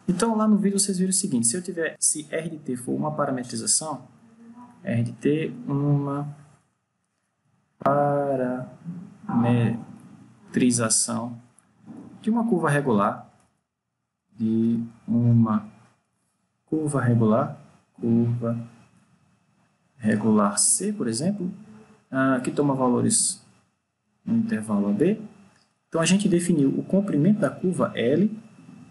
Então, lá no vídeo vocês viram o seguinte, se R de t for uma parametrização, R de t uma parametrização de uma curva regular, regular C, por exemplo, que toma valores no intervalo AB. Então, a gente definiu o comprimento da curva L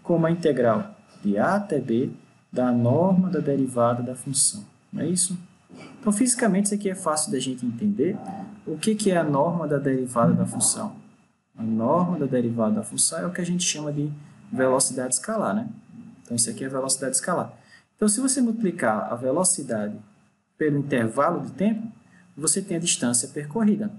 como a integral de A até B da norma da derivada da função. Não é isso? Então, fisicamente, isso aqui é fácil da gente entender. O que é a norma da derivada da função? A norma da derivada da função é o que a gente chama de velocidade escalar, né? Então, isso aqui é velocidade escalar. Então, se você multiplicar a velocidade pelo intervalo de tempo, você tem a distância percorrida,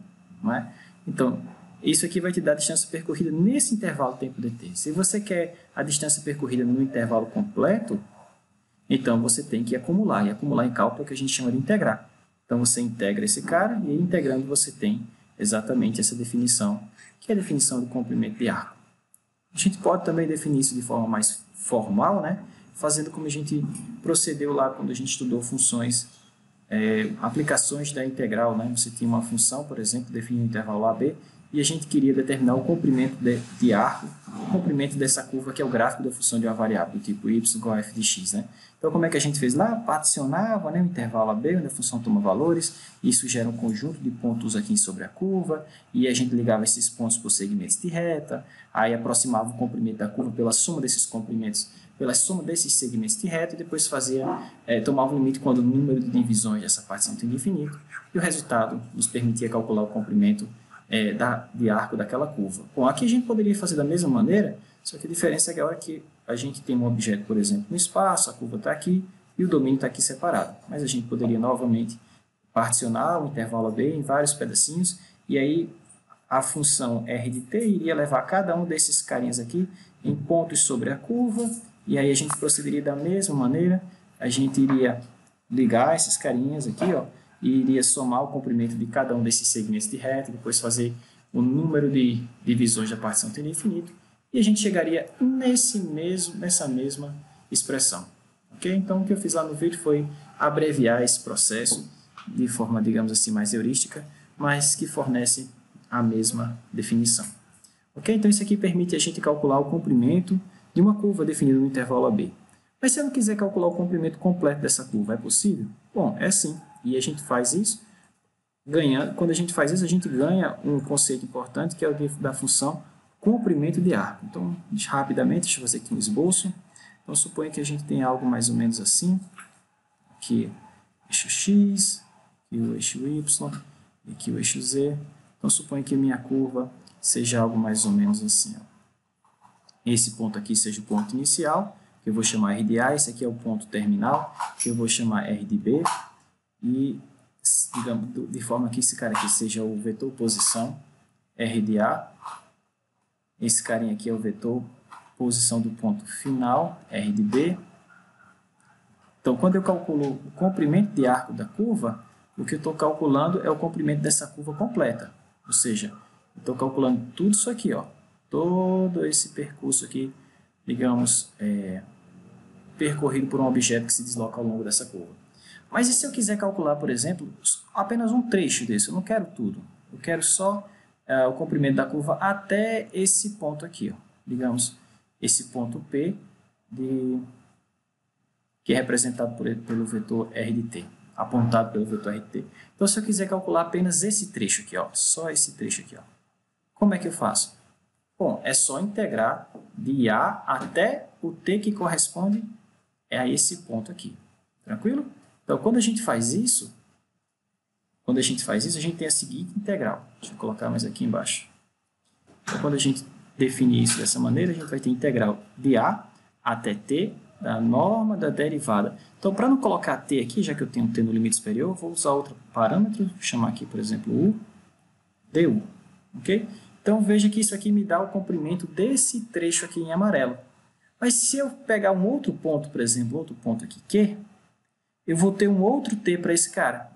não é? Então, isso aqui vai te dar a distância percorrida nesse intervalo de tempo dt. Se você quer a distância percorrida no intervalo completo, então você tem que acumular. E acumular em cálculo é o que a gente chama de integrar. Então, você integra esse cara e integrando você tem exatamente essa definição, que é a definição do comprimento de arco. A gente pode também definir isso de forma mais formal, né? Fazendo como a gente procedeu lá quando a gente estudou funções, aplicações da integral, né? Você tinha uma função, por exemplo, definindo o intervalo AB, e a gente queria determinar o comprimento de arco, o comprimento dessa curva, que é o gráfico da função de uma variável, do tipo y igual a f de x, né? Então, como é que a gente fez lá? Particionava, né, o intervalo AB, onde a função toma valores, isso gera um conjunto de pontos aqui sobre a curva, e a gente ligava esses pontos por segmentos de reta, aí aproximava o comprimento da curva pela soma desses comprimentos, pela soma desses segmentos de reta, e depois tomava o limite quando o número de divisões dessa partição tem infinito, e o resultado nos permitia calcular o comprimento de arco daquela curva. Bom, aqui a gente poderia fazer da mesma maneira, só que a diferença é que a hora que a gente tem um objeto, por exemplo, no espaço, a curva está aqui e o domínio está aqui separado. Mas a gente poderia novamente particionar o intervalo AB em vários pedacinhos e aí a função R de t iria levar cada um desses carinhas aqui em pontos sobre a curva e aí a gente procederia da mesma maneira, a gente iria ligar esses carinhas aqui, ó, e iria somar o comprimento de cada um desses segmentos de reta, depois fazer o número de divisões da partição teria infinito, e a gente chegaria nessa mesma expressão. Okay? Então, o que eu fiz lá no vídeo foi abreviar esse processo de forma, digamos assim, mais heurística, mas que fornece a mesma definição. Okay? Então, isso aqui permite a gente calcular o comprimento de uma curva definida no intervalo AB. Mas se eu não quiser calcular o comprimento completo dessa curva, é possível? Bom, é sim. E a gente faz isso, quando a gente faz isso, a gente ganha um conceito importante, que é o da função comprimento de arco. Então, rapidamente, deixa eu fazer aqui um esboço. Então, suponha que a gente tem algo mais ou menos assim, aqui eixo x, aqui o eixo y, e aqui o eixo z. Então, suponha que a minha curva seja algo mais ou menos assim. Ó. Esse ponto aqui seja o ponto inicial, que eu vou chamar R de A, esse aqui é o ponto terminal, que eu vou chamar R de B, e, digamos, de forma que esse cara aqui seja o vetor posição, R de A, esse carinha aqui é o vetor posição do ponto final, R de B. Então, quando eu calculo o comprimento de arco da curva, o que eu estou calculando é o comprimento dessa curva completa, ou seja, eu estou calculando tudo isso aqui, ó, todo esse percurso aqui, digamos, percorrido por um objeto que se desloca ao longo dessa curva. Mas e se eu quiser calcular, por exemplo, apenas um trecho desse? Eu não quero tudo. Eu quero só o comprimento da curva até esse ponto aqui. Ó. Digamos, esse ponto P, que é representado pelo vetor R de t, apontado pelo vetor R de t. Então, se eu quiser calcular apenas esse trecho aqui, ó, só esse trecho aqui, ó, como é que eu faço? Bom, é só integrar de A até o t que corresponde a esse ponto aqui. Tranquilo? Então, quando a gente faz isso, a gente tem a seguinte integral. Deixa eu colocar mais aqui embaixo. Então, quando a gente definir isso dessa maneira, a gente vai ter integral de A até t da norma da derivada. Então, para não colocar t aqui, já que eu tenho t no limite superior, eu vou usar outro parâmetro, vou chamar aqui, por exemplo, u, du. Ok? Então, veja que isso aqui me dá o comprimento desse trecho aqui em amarelo. Mas se eu pegar um outro ponto, por exemplo, outro ponto aqui, Q, eu vou ter um outro t para esse cara,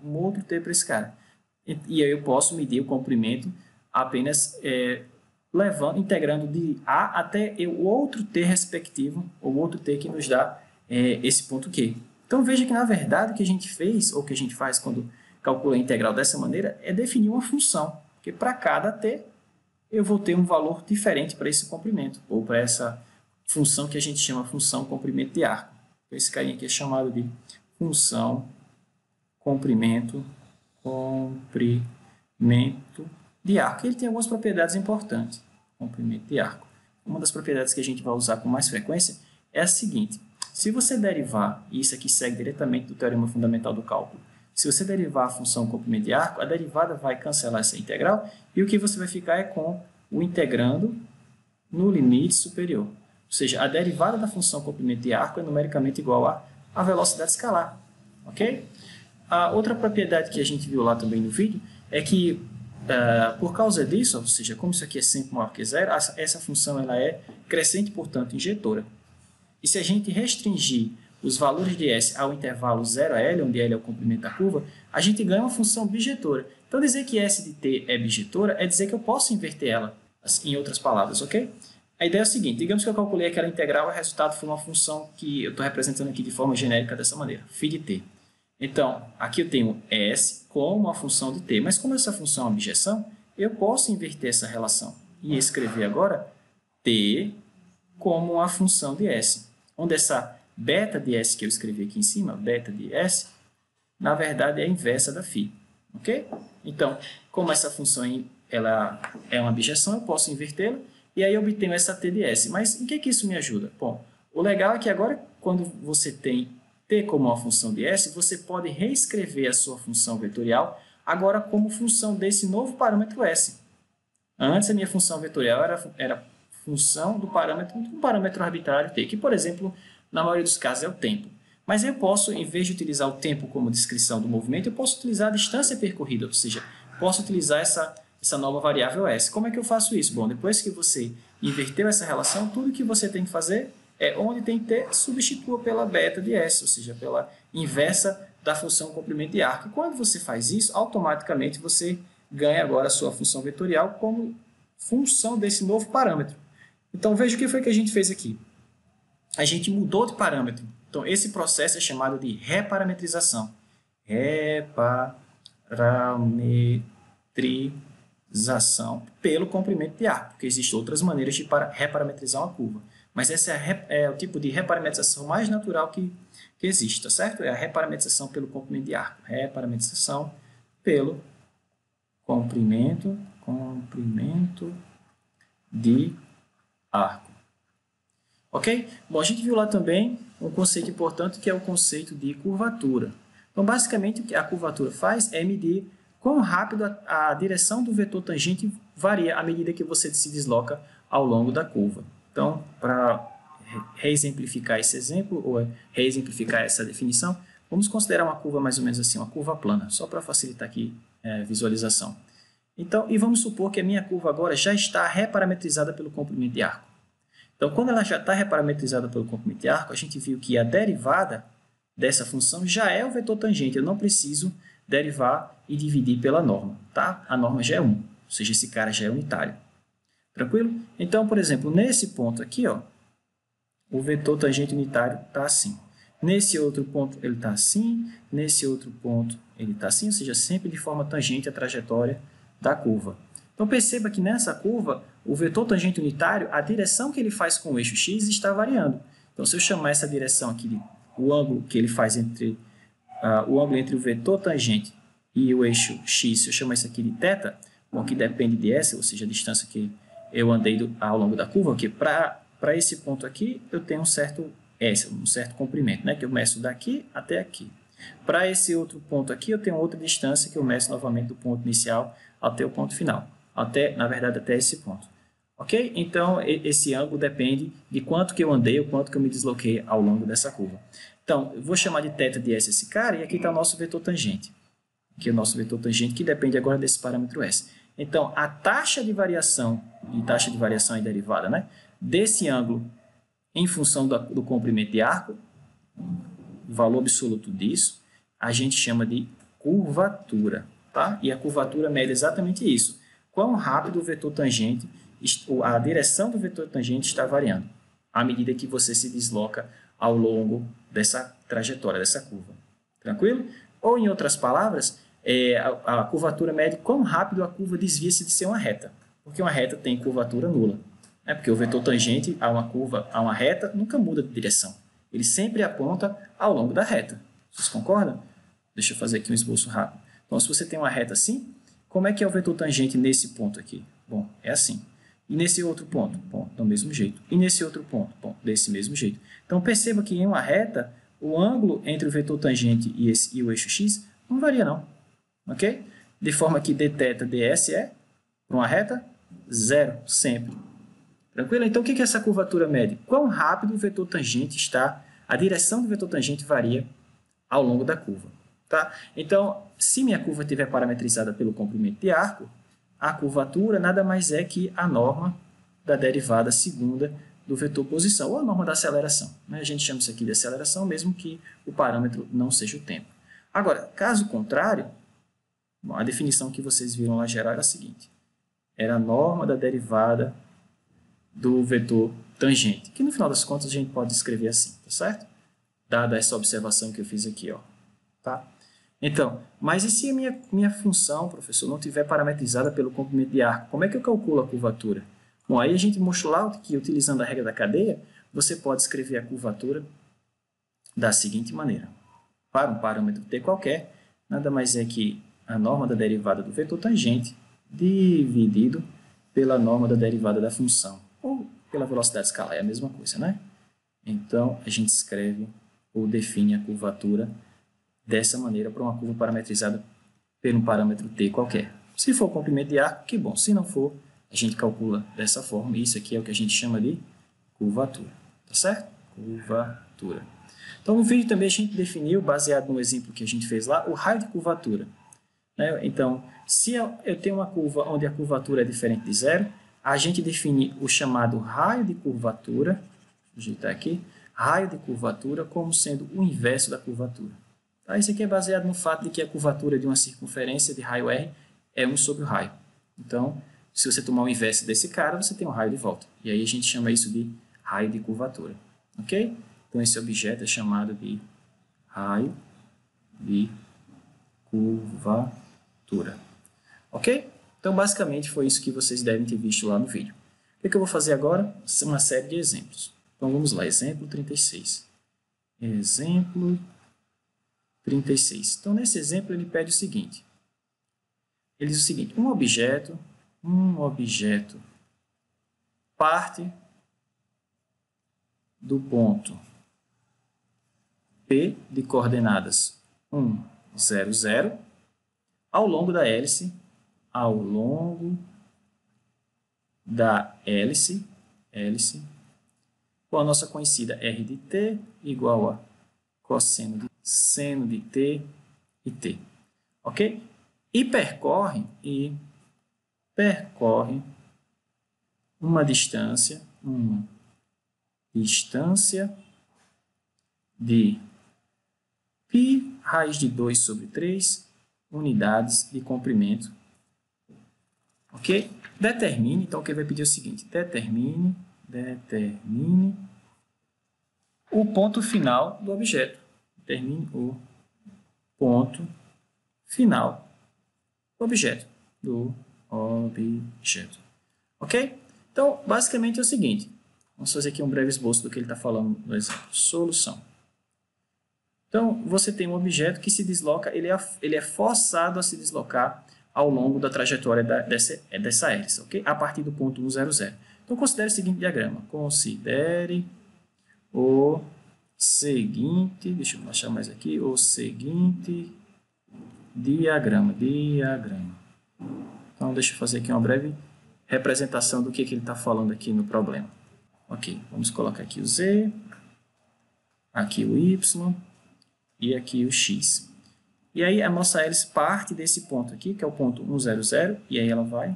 E aí eu posso medir o comprimento apenas integrando de A até o outro t respectivo, ou outro t que nos dá esse ponto Q. Então, veja que, na verdade, o que a gente fez, ou o que a gente faz quando calcula a integral dessa maneira, é definir uma função, porque para cada t, eu vou ter um valor diferente para esse comprimento, ou para essa função que a gente chama função comprimento de arco. Então, esse carinha aqui é chamado de função comprimento de arco. Ele tem algumas propriedades importantes. Comprimento de arco. Uma das propriedades que a gente vai usar com mais frequência é a seguinte. Se você derivar, e isso aqui segue diretamente do teorema fundamental do cálculo, se você derivar a função comprimento de arco, a derivada vai cancelar essa integral e o que você vai ficar é com o integrando no limite superior. Ou seja, a derivada da função comprimento de arco é numericamente igual à velocidade escalar. Ok? A outra propriedade que a gente viu lá também no vídeo é que, por causa disso, ou seja, como isso aqui é sempre maior que zero, essa função ela é crescente, portanto, injetora. E se a gente restringir os valores de S ao intervalo 0 a L, onde L é o comprimento da curva, a gente ganha uma função bijetora. Então, dizer que S de t é bijetora é dizer que eu posso inverter ela, em outras palavras, ok? A ideia é a seguinte, digamos que eu calculei aquela integral e o resultado foi uma função que eu estou representando aqui de forma genérica dessa maneira, φ de t. Então, aqui eu tenho S como uma função de t, mas como essa função é uma bijeção, eu posso inverter essa relação e escrever agora t como uma função de S, onde essa beta de S que eu escrevi aqui em cima, beta de S, na verdade é a inversa da φ, ok? Então, como essa função ela é uma bijeção, eu posso invertê-la e aí eu obtenho essa t de S. Mas em que isso me ajuda? Bom, o legal é que agora, quando você tem t como uma função de S, você pode reescrever a sua função vetorial agora como função desse novo parâmetro S. Antes, a minha função vetorial era função do parâmetro arbitrário t, que, por exemplo, na maioria dos casos é o tempo. Mas eu posso, em vez de utilizar o tempo como descrição do movimento, eu posso utilizar a distância percorrida, ou seja, posso utilizar essa nova variável S. Como é que eu faço isso? Bom, depois que você inverteu essa relação, tudo que você tem que fazer é onde tem t, substitua pela beta de S, ou seja, pela inversa da função comprimento de arco. E quando você faz isso, automaticamente você ganha agora a sua função vetorial como função desse novo parâmetro. Então, veja o que foi que a gente fez aqui. A gente mudou de parâmetro. Então, esse processo é chamado de reparametrização. Reparametrização pelo comprimento de arco, porque existem outras maneiras de reparametrizar uma curva. Mas esse é o tipo de reparametrização mais natural que existe, tá certo? É a reparametrização pelo comprimento de arco. Reparametrização pelo comprimento de arco. Ok? Bom, a gente viu lá também um conceito importante que é o conceito de curvatura. Então, basicamente, o que a curvatura faz é medir quão rápido a direção do vetor tangente varia à medida que você se desloca ao longo da curva. Então, para reexemplificar esse exemplo, ou reexemplificar essa definição, vamos considerar uma curva mais ou menos assim, uma curva plana, só para facilitar aqui a visualização. Então, e vamos supor que a minha curva agora já está reparametrizada pelo comprimento de arco. Então, quando ela já está reparametrizada pelo comprimento de arco, a gente viu que a derivada dessa função já é o vetor tangente. Eu não preciso derivar e dividir pela norma, tá? A norma já é 1, ou seja, esse cara já é unitário. Tranquilo? Então, por exemplo, nesse ponto aqui, ó, o vetor tangente unitário está assim. Nesse outro ponto ele está assim, nesse outro ponto ele está assim, ou seja, sempre de forma tangente à trajetória da curva. Então, perceba que nessa curva, o vetor tangente unitário, a direção que ele faz com o eixo x está variando. Então, se eu chamar essa direção aqui, o ângulo que ele faz entre o vetor tangente e o eixo x, se eu chamar isso aqui de θ, bom, que depende de S, ou seja, a distância que eu andei ao longo da curva, que para esse ponto aqui eu tenho um certo S, um certo comprimento, né, que eu meço daqui até aqui. Para esse outro ponto aqui eu tenho outra distância que eu meço novamente do ponto inicial até o ponto final. Na verdade, até esse ponto. Ok? Então, esse ângulo depende de quanto que eu andei ou quanto que eu me desloquei ao longo dessa curva. Então, eu vou chamar de θ de S esse cara, e aqui está o nosso vetor tangente. Aqui é o nosso vetor tangente, que depende agora desse parâmetro S. Então, a taxa de variação é derivada, né, desse ângulo em função do comprimento de arco, o valor absoluto disso, a gente chama de curvatura. Tá? E a curvatura mede exatamente isso. Quão rápido o vetor tangente a direção do vetor tangente está variando à medida que você se desloca ao longo dessa trajetória, dessa curva. Tranquilo? Ou, em outras palavras, a curvatura mede quão rápido a curva desvia-se de ser uma reta, porque uma reta tem curvatura nula. Porque o vetor tangente a uma reta nunca muda de direção. Ele sempre aponta ao longo da reta. Vocês concordam? Deixa eu fazer aqui um esboço rápido. Então, se você tem uma reta assim, como é que é o vetor tangente nesse ponto aqui? Bom, é assim. E nesse outro ponto? Bom, do mesmo jeito. E nesse outro ponto? Bom, desse mesmo jeito. Então, perceba que em uma reta, o ângulo entre o vetor tangente e o eixo x não varia, não. Ok? De forma que dθ ds é, para uma reta, zero, sempre. Tranquilo? Então, o que é essa curvatura mede? Quão rápido o vetor tangente está, a direção do vetor tangente varia ao longo da curva. Tá? Então, se minha curva estiver parametrizada pelo comprimento de arco, a curvatura nada mais é que a norma da derivada segunda do vetor posição, ou a norma da aceleração. A gente chama isso aqui de aceleração, mesmo que o parâmetro não seja o tempo. Agora, caso contrário, a definição que vocês viram lá geral era a seguinte. Era a norma da derivada do vetor tangente, que no final das contas a gente pode escrever assim, tá certo? Dada essa observação que eu fiz aqui, ó. Tá? Então, mas e se a minha função, professor, não estiver parametrizada pelo comprimento de arco? Como é que eu calculo a curvatura? Bom, aí a gente mostrou lá que, utilizando a regra da cadeia, você pode escrever a curvatura da seguinte maneira. Para um parâmetro t qualquer, nada mais é que a norma da derivada do vetor tangente dividido pela norma da derivada da função, ou pela velocidade escalar, é a mesma coisa, né? Então, a gente escreve ou define a curvatura dessa maneira para uma curva parametrizada por um parâmetro t qualquer. Se for comprimento de arco, que bom. Se não for, a gente calcula dessa forma. Isso aqui é o que a gente chama de curvatura. Tá certo? Curvatura. Então, no vídeo também a gente definiu, baseado no exemplo que a gente fez lá, o raio de curvatura. Então, se eu tenho uma curva onde a curvatura é diferente de zero, a gente define o chamado raio de curvatura, vou ajeitar aqui, raio de curvatura como sendo o inverso da curvatura. Tá? Isso aqui é baseado no fato de que a curvatura de uma circunferência de raio r é 1 sobre o raio. Então, se você tomar o inverso desse cara, você tem um raio de volta. E aí a gente chama isso de raio de curvatura. Ok? Então, esse objeto é chamado de raio de curvatura. Ok? Então, basicamente, foi isso que vocês devem ter visto lá no vídeo. O que eu vou fazer agora? Uma série de exemplos. Então, vamos lá. Exemplo 36. Exemplo 36. Então, nesse exemplo, ele pede o seguinte. Ele diz o seguinte. Um objeto parte do ponto P de coordenadas 1, 0, 0, ao longo da hélice, com a nossa conhecida R de t igual a cosseno de seno de t e t. Ok? E percorre uma distância de π raiz de 2 sobre 3 unidades de comprimento. Ok? Determine, então o que vai pedir é o seguinte, determine o ponto final do objeto. Determine o ponto final do objeto. Ok? Então, basicamente é o seguinte, vamos fazer aqui um breve esboço do que ele está falando no exemplo. Solução. Então, você tem um objeto que se desloca, ele é forçado a se deslocar ao longo da trajetória dessa hélice, ok? A partir do ponto 1, 0, 0. Então, considere o seguinte diagrama. Considere o seguinte, deixa eu achar mais aqui, o seguinte diagrama. Então, deixa eu fazer aqui uma breve representação do que ele está falando aqui no problema. Ok, vamos colocar aqui o Z, aqui o Y e aqui o X. E aí a nossa hélice parte desse ponto aqui, que é o ponto 1, 0, 0, e aí ela vai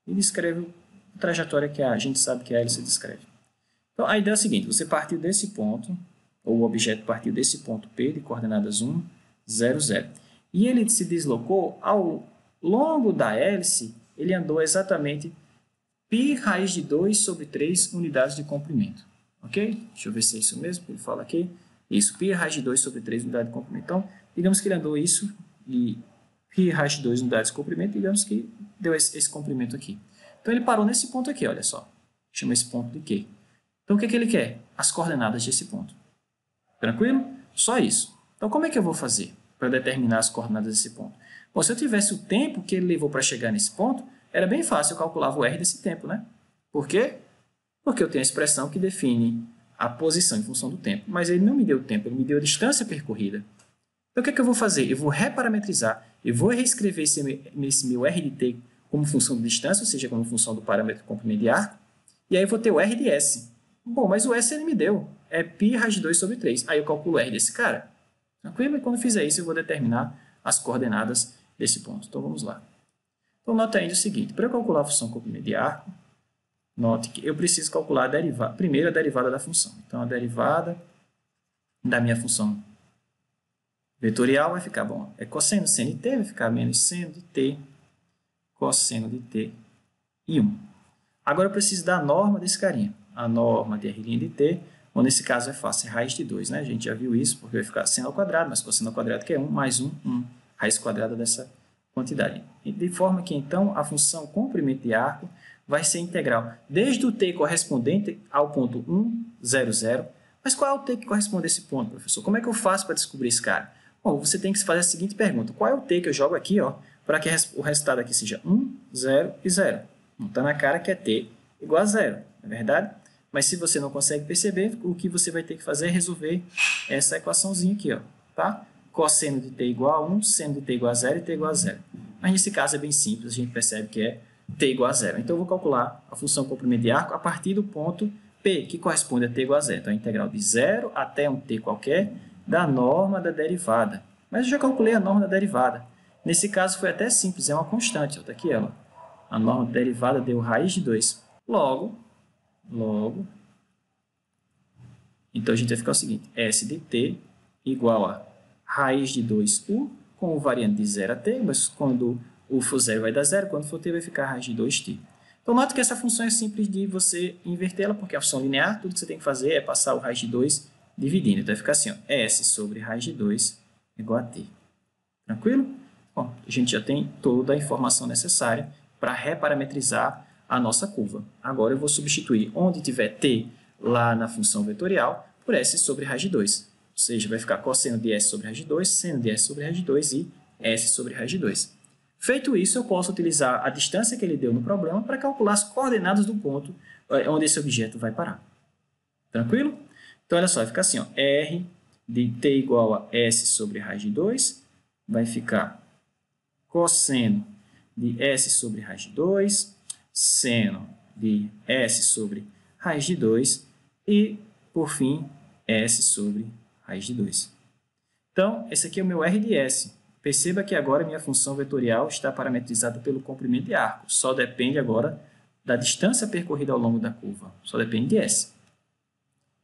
e descreve a trajetória que a gente sabe que a hélice descreve. Então, a ideia é a seguinte, você partiu desse ponto, ou o objeto partiu desse ponto P, de coordenadas 1, 0, 0. E ele se deslocou ao longo da hélice, ele andou exatamente π raiz de 2 sobre 3 unidades de comprimento. Ok? Deixa eu ver se é isso mesmo que ele fala aqui. Isso, π raiz de 2 sobre 3 unidades de comprimento. Então, digamos que ele andou isso e π raiz de 2 unidades de comprimento, digamos que deu esse comprimento aqui. Então, ele parou nesse ponto aqui, olha só. Chama esse ponto de Q. Então, o que ele quer? As coordenadas desse ponto. Tranquilo? Só isso. Então, como é que eu vou fazer para determinar as coordenadas desse ponto? Bom, se eu tivesse o tempo que ele levou para chegar nesse ponto, era bem fácil, eu calculava o R desse tempo, né? Por quê? Porque eu tenho a expressão que define a posição em função do tempo. Mas ele não me deu o tempo, ele me deu a distância percorrida. Então, o que é que eu vou fazer? Eu vou reparametrizar, eu vou reescrever esse meu R de t como função de distância, ou seja, como função do parâmetro comprimento de arco, e aí eu vou ter o R de S. Bom, mas o S ele me deu, é π raiz de 2 sobre 3. Aí eu calculo o R desse cara. Tranquilo? E quando eu fizer isso, eu vou determinar as coordenadas desse ponto. Então, vamos lá. Então, nota ainda o seguinte, para eu calcular a função comprimento de arco, note que eu preciso calcular primeiro a derivada da função. Então, a derivada da minha função vetorial vai ficar, bom, é cosseno de seno de t, vai ficar menos seno de t, cosseno de t e 1. Agora eu preciso da norma desse carinha. A norma de R' de t, ou nesse caso é fácil, é raiz de 2, né? A gente já viu isso, porque vai ficar seno ao quadrado, mas cosseno ao quadrado que é 1, mais 1, raiz quadrada dessa quantidade. E de forma que, então, a função comprimento de arco vai ser integral desde o t correspondente ao ponto 1, 0, 0. Mas qual é o t que corresponde a esse ponto, professor? Como é que eu faço para descobrir esse cara? Bom, você tem que fazer a seguinte pergunta. Qual é o t que eu jogo aqui, ó, para que o resultado aqui seja 1, 0 e 0? Não está na cara que é t igual a 0, não é verdade? Mas se você não consegue perceber, o que você vai ter que fazer é resolver essa equaçãozinha aqui, ó, tá? Cosseno de t igual a 1, seno de t igual a 0 e t igual a 0. Mas nesse caso é bem simples, a gente percebe que é t igual a 0. Então eu vou calcular a função comprimento de arco a partir do ponto P, que corresponde a t igual a 0. Então a integral de 0 até um t qualquer da norma da derivada. Mas eu já calculei a norma da derivada. Nesse caso foi até simples, é uma constante, está aqui ela. A norma da derivada deu raiz de 2. Logo, então a gente vai ficar o seguinte, S de t igual a raiz de 2u com o variante de 0 a t, mas quando u for 0 vai dar 0, quando for t vai ficar raiz de 2t. Então, note que essa função é simples de você invertê-la, porque é a função linear, tudo que você tem que fazer é passar o raiz de 2 dividindo. Então, vai ficar assim, ó, S sobre raiz de 2 igual a t. Tranquilo? Bom, a gente já tem toda a informação necessária para reparametrizar a nossa curva. Agora, eu vou substituir onde tiver t lá na função vetorial por S sobre raiz de 2. Ou seja, vai ficar cosseno de S sobre raiz de 2, seno de S sobre raiz de 2 e S sobre raiz de 2. Feito isso, eu posso utilizar a distância que ele deu no problema para calcular as coordenadas do ponto onde esse objeto vai parar. Tranquilo? Então, olha só, vai ficar assim, ó, R de t igual a S sobre raiz de 2, vai ficar cosseno de S sobre raiz de 2, seno de S sobre raiz de 2 e, por fim, S sobre raiz de 2. Então, esse aqui é o meu R de S. Perceba que agora minha função vetorial está parametrizada pelo comprimento de arco. Só depende agora da distância percorrida ao longo da curva. Só depende de S.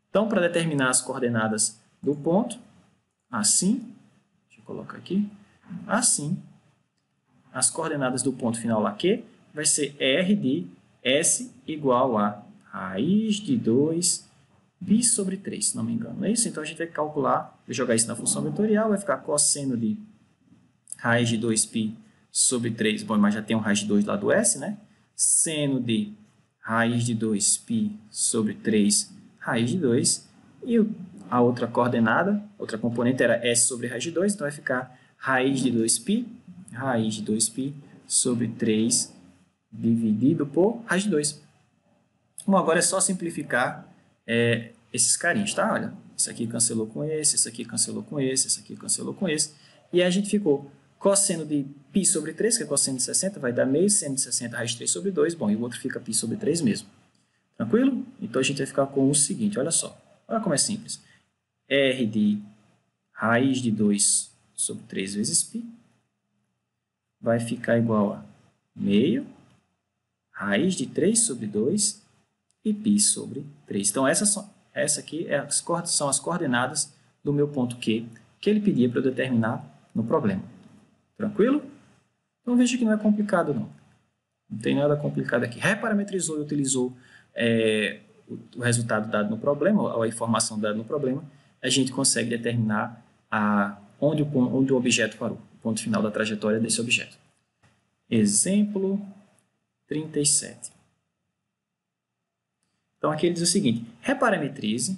Então, para determinar as coordenadas do ponto, assim, deixa eu colocar aqui, assim, as coordenadas do ponto final lá Q vai ser R de S igual a raiz de 2 π sobre 3, se não me engano. Não é isso? Então, a gente vai calcular, vou jogar isso na função vetorial, vai ficar cosseno de raiz de 2π sobre 3, bom, mas já tem um raiz de 2 lá do S, né? Seno de raiz de 2π sobre 3, raiz de 2, e a outra coordenada, outra componente era S sobre raiz de 2, então vai ficar raiz de 2π sobre 3 dividido por raiz de 2. Bom, agora é só simplificar esses carinhos, tá? Olha, esse aqui cancelou com esse aqui cancelou com esse aqui cancelou com esse, e aí a gente ficou cosseno de π sobre 3, que é cosseno de 60, vai dar meio, seno de 60, raiz de 3 sobre 2, bom, e o outro fica π sobre 3 mesmo. Tranquilo? Então, a gente vai ficar com o seguinte, olha só. Olha como é simples. R de raiz de 2 sobre 3 vezes π vai ficar igual a meio, raiz de 3 sobre 2 e π sobre 3. Então, essa aqui são as coordenadas do meu ponto Q, que ele pedia para eu determinar no problema. Tranquilo? Então, veja que não é complicado, não. Não tem nada complicado aqui. Reparametrizou e utilizou o resultado dado no problema, ou a informação dada no problema, a gente consegue determinar onde o objeto parou, o ponto final da trajetória desse objeto. Exemplo 37. Então, aqui ele diz o seguinte: reparametrize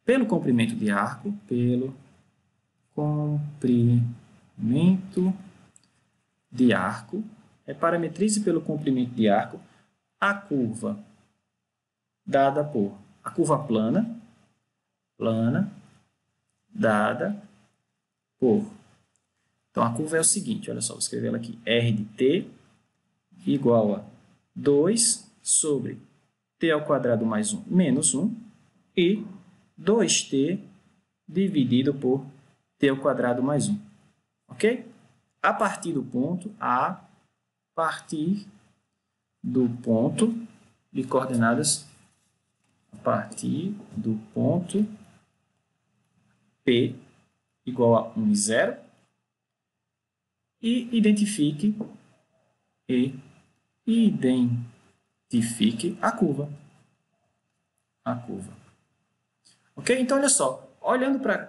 pelo comprimento de arco, reparametrize pelo comprimento de arco a curva dada por a curva plana, dada por. Então, a curva é o seguinte, olha só, vou escrever ela aqui, R de t igual a 2 sobre t ao quadrado mais 1 menos 1 e 2t dividido por t ao quadrado mais 1. Ok? A partir do ponto de coordenadas, a partir do ponto P igual a 1 e 0, e identifique a curva. Ok? Então, olha só, olhando para a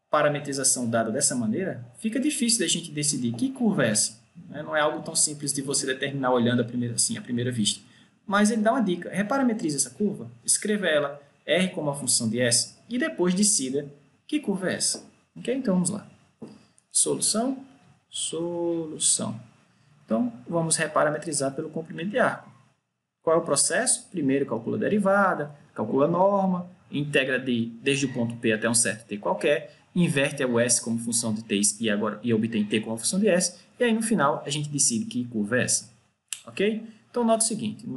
parametrização dada dessa maneira, fica difícil da gente decidir que curva é essa. Não é algo tão simples de você determinar olhando à primeira vista. Mas ele dá uma dica. Reparametrize essa curva, escreva ela R como a função de S e depois decida que curva é essa. Ok? Então, vamos lá. Solução. Então, vamos reparametrizar pelo comprimento de arco. Qual é o processo? Primeiro, calcula a derivada, calcula a norma, integra desde o ponto P até um certo t qualquer, inverte o S como função de t e obtém t como função de S, e aí no final a gente decide que curva é essa. Ok? Então, note o seguinte,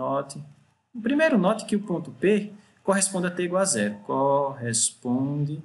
primeiro note que o ponto P corresponde a t igual a 0, corresponde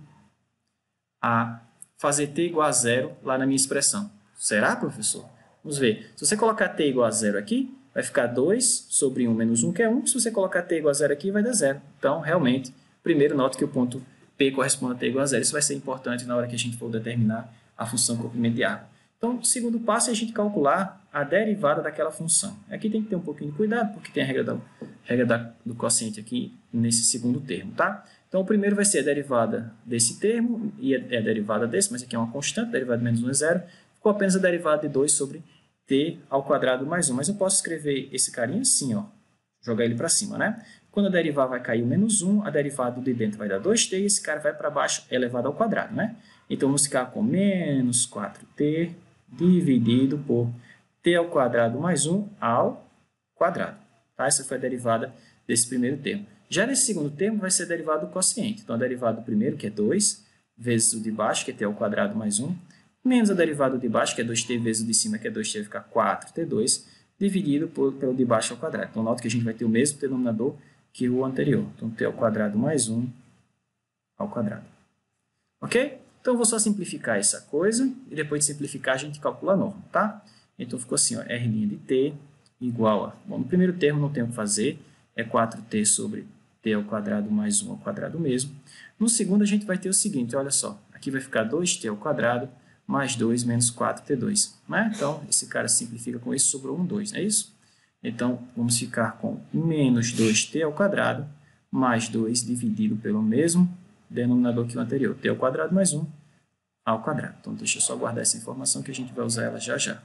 a fazer t igual a 0 lá na minha expressão. Será, professor? Vamos ver. Se você colocar t igual a 0 aqui, vai ficar 2 sobre 1 menos 1, que é 1. Se você colocar t igual a 0 aqui, vai dar 0. Então, realmente, primeiro note que o ponto P corresponde a t igual a 0. Isso vai ser importante na hora que a gente for determinar a função comprimento de arco. Então, o segundo passo é a gente calcular a derivada daquela função. Aqui tem que ter um pouquinho de cuidado, porque tem a regra do quociente aqui nesse segundo termo, tá? Então, o primeiro vai ser a derivada desse termo, e é a derivada desse, mas aqui é uma constante, derivada de menos 1 é 0. Ficou apenas a derivada de 2 sobre t ao quadrado mais 1. Mas eu posso escrever esse carinha assim, ó, jogar ele para cima, né? Quando a derivar vai cair o menos 1, a derivada de dentro vai dar 2t, e esse cara vai para baixo, elevado ao quadrado, né? Então, vamos ficar com menos 4t dividido por t ao quadrado mais 1 ao quadrado. Tá? Essa foi a derivada desse primeiro termo. Já nesse segundo termo, vai ser a derivada do quociente. Então, a derivada do primeiro, que é 2, vezes o de baixo, que é t ao quadrado mais 1, menos a derivada do de baixo, que é 2t, vezes o de cima, que é 2t, vai ficar 4t2, dividido pelo de baixo ao quadrado. Então, nota que a gente vai ter o mesmo denominador que o anterior. Então, t ao quadrado mais 1 ao quadrado. Ok? Então, eu vou só simplificar essa coisa, e depois de simplificar, a gente calcula a norma, tá? Então, ficou assim, ó, R' de t igual a... Bom, no primeiro termo não tem o que fazer, é 4t sobre t ao quadrado mais 1 ao quadrado mesmo. No segundo, a gente vai ter o seguinte, olha só, aqui vai ficar 2t ao quadrado mais 2 menos 4t2, né? Então, esse cara simplifica com isso, sobrou um 2, não é isso? Então, vamos ficar com menos 2t ao quadrado mais 2 dividido pelo mesmo denominador que o anterior, t ao quadrado mais 1 ao quadrado. Então, deixa eu só guardar essa informação que a gente vai usar ela já já.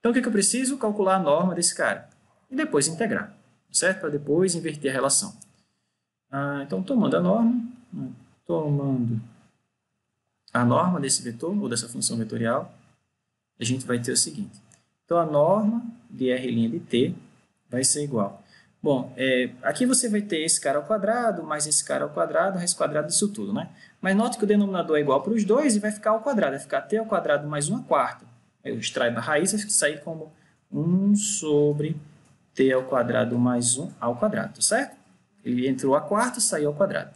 Então, o que eu preciso? Calcular a norma desse cara. E depois integrar, certo? Para depois inverter a relação. Então, tomando a norma desse vetor, ou dessa função vetorial, a gente vai ter o seguinte. Então, a norma de R' de t vai ser igual. Bom, aqui você vai ter esse cara ao quadrado, mais esse cara ao quadrado, raiz quadrada disso tudo, né? Mas note que o denominador é igual para os dois e vai ficar ao quadrado. Vai ficar t ao quadrado mais 1 quarta. Eu extraio da raiz, vai sair como 1 sobre t ao quadrado mais 1 ao quadrado, tá certo? Ele entrou a quarta, saiu ao quadrado.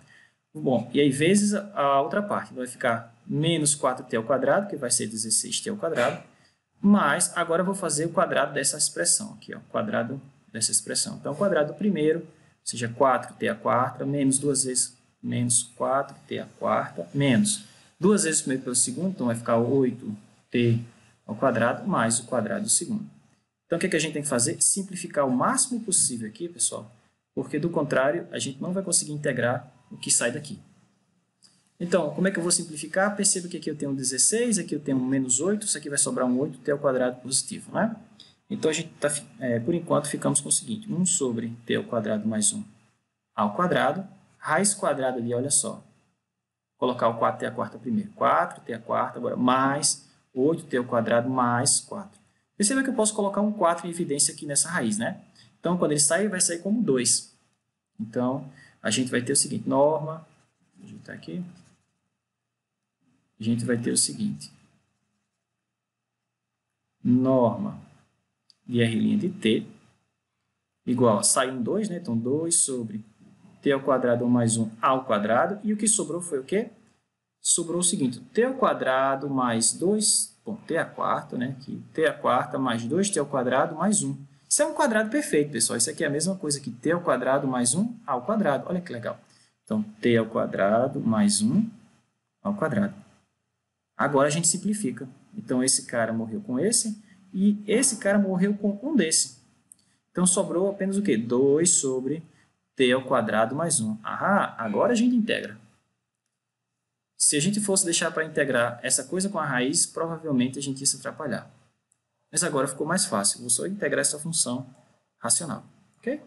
Bom, e aí vezes a outra parte. Vai ficar menos 4t ao quadrado, que vai ser 16t ao quadrado, mas agora eu vou fazer o quadrado dessa expressão aqui, ó, quadrado dessa expressão. Então, o quadrado do primeiro, ou seja, 4t a quarta, menos 2 vezes menos 4t a quarta, menos 2 vezes o primeiro pelo segundo, então vai ficar 8t t ao quadrado mais o quadrado do segundo. Então, o que a gente tem que fazer? Simplificar o máximo possível aqui, pessoal, porque, do contrário, a gente não vai conseguir integrar o que sai daqui. Então, como é que eu vou simplificar? Perceba que aqui eu tenho 16, aqui eu tenho menos 8, isso aqui vai sobrar um 8t ao quadrado positivo, né? Então, a gente por enquanto, ficamos com o seguinte, 1 sobre t ao quadrado mais 1 ao quadrado, raiz quadrada ali, olha só, colocar o 4t à quarta primeiro, 4t à quarta, agora mais 8t ao quadrado mais 4. Perceba que eu posso colocar um 4 em evidência aqui nessa raiz, né? Então, quando ele sair, vai sair como 2. Então, a gente vai ter o seguinte, norma, vou digitar aqui, a gente vai ter o seguinte, norma de R' de t, igual, sai um 2, né? Então, 2 sobre t ao quadrado mais 1 ao quadrado, e o que sobrou foi o quê? Sobrou o seguinte, t ao quadrado mais 2, bom, t à quarta, né? Aqui, t à quarta mais 2t ao quadrado mais 1. Isso é um quadrado perfeito, pessoal. Isso aqui é a mesma coisa que t ao quadrado mais 1 ao quadrado. Olha que legal. Então, t ao quadrado mais 1 ao quadrado. Agora a gente simplifica. Então, esse cara morreu com esse e esse cara morreu com um desse. Então, sobrou apenas o quê? 2 sobre t ao quadrado mais 1. Ah, agora a gente integra. Se a gente fosse deixar para integrar essa coisa com a raiz, provavelmente a gente ia se atrapalhar. Mas agora ficou mais fácil. Vou só integrar essa função racional. Ok?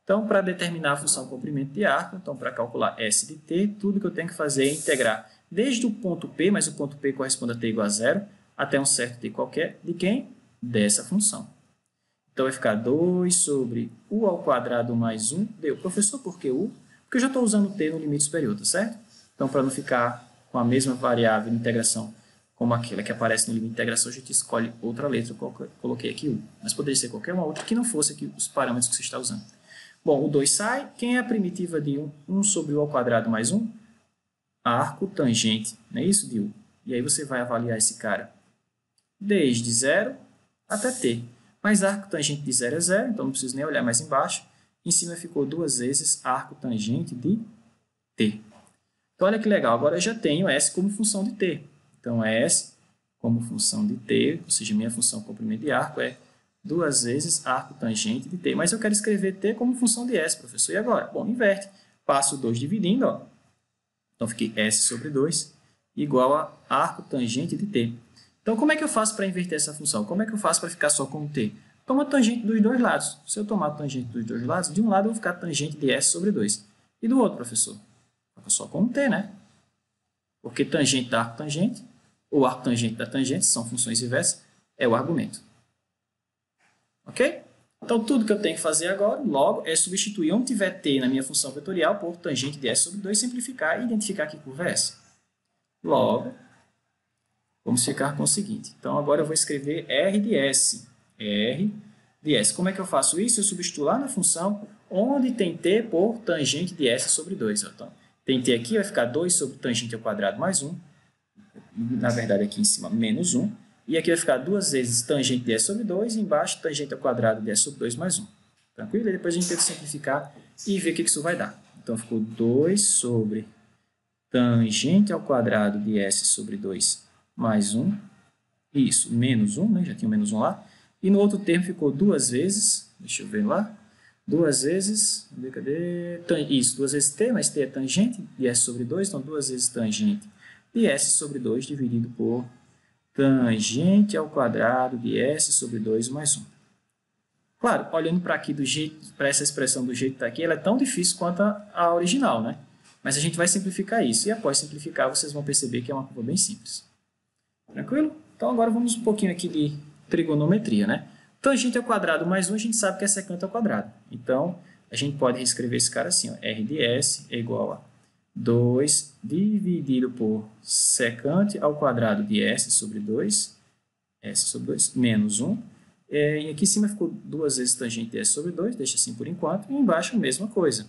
Então, para determinar a função comprimento de arco, então para calcular S de t, tudo que eu tenho que fazer é integrar desde o ponto P, mas o ponto P corresponde a t igual a 0, até um certo t qualquer, de quem? Dessa função. Então, vai ficar 2 sobre u ao quadrado mais 1. Deu. Professor, por que u? Porque eu já estou usando t no limite superior, tá certo? Então, para não ficar com a mesma variável de integração como aquela que aparece no limite de integração, a gente escolhe outra letra. Eu coloquei aqui u. Mas poderia ser qualquer uma outra que não fosse aqui os parâmetros que você está usando. Bom, o 2 sai. Quem é a primitiva de 1? 1 sobre u ao quadrado mais 1? Arco tangente, não é isso, de u? E aí você vai avaliar esse cara desde 0 até t. Mas arco tangente de 0 é 0, então não preciso nem olhar mais embaixo. Em cima ficou 2 vezes arco tangente de t. Então, olha que legal. Agora eu já tenho S como função de t. Então, S como função de t, ou seja, minha função comprimento de arco é 2 vezes arco tangente de t. Mas eu quero escrever t como função de S, professor. E agora? Bom, inverte. Passo 2 dividindo, ó. Então, fiquei S sobre 2 igual a arco tangente de t. Então, como é que eu faço para inverter essa função? Como é que eu faço para ficar só com t? Toma tangente dos dois lados. Se eu tomar tangente dos dois lados, de um lado eu vou ficar tangente de S sobre 2. E do outro, professor? Fica só com t, né? Porque tangente da arco tangente, ou arco tangente da tangente, são funções inversas, é o argumento. Ok? Então, tudo que eu tenho que fazer agora, logo, é substituir onde tiver t na minha função vetorial por tangente de S sobre 2, simplificar e identificar que curva é essa. Logo, vamos ficar com o seguinte. Então, agora eu vou escrever R de S. R de S. Como é que eu faço isso? Eu substituo lá na função onde tem t por tangente de S sobre 2. Então, tem t aqui, vai ficar 2 sobre tangente ao quadrado mais 1. Na verdade, aqui em cima, menos 1. E aqui vai ficar 2 vezes tangente de S sobre 2, e embaixo tangente ao quadrado de S sobre 2 mais 1. Tranquilo? E depois a gente tenta simplificar e ver o que isso vai dar. Então, ficou 2 sobre tangente ao quadrado de S sobre 2 mais 1. Isso, menos 1, né? Já tinha o menos 1 lá. E no outro termo ficou 2 vezes, deixa eu ver lá, 2 vezes, cadê? Isso, 2 vezes t, mas t é tangente de S sobre 2, então 2 vezes tangente de S sobre 2 dividido por tangente ao quadrado de S sobre 2 mais 1. Claro, olhando para aqui do jeito, para essa expressão do jeito que está aqui, ela é tão difícil quanto a original, né? Mas a gente vai simplificar isso, e após simplificar vocês vão perceber que é uma curva bem simples. Tranquilo? Então agora vamos um pouquinho aqui de trigonometria, né? Tangente ao quadrado mais 1, a gente sabe que é secante ao quadrado. Então, a gente pode reescrever esse cara assim, ó, R de S é igual a 2 dividido por secante ao quadrado de S sobre 2, S sobre 2, menos 1. E aqui em cima ficou 2 vezes tangente de S sobre 2, deixa assim por enquanto. E embaixo a mesma coisa,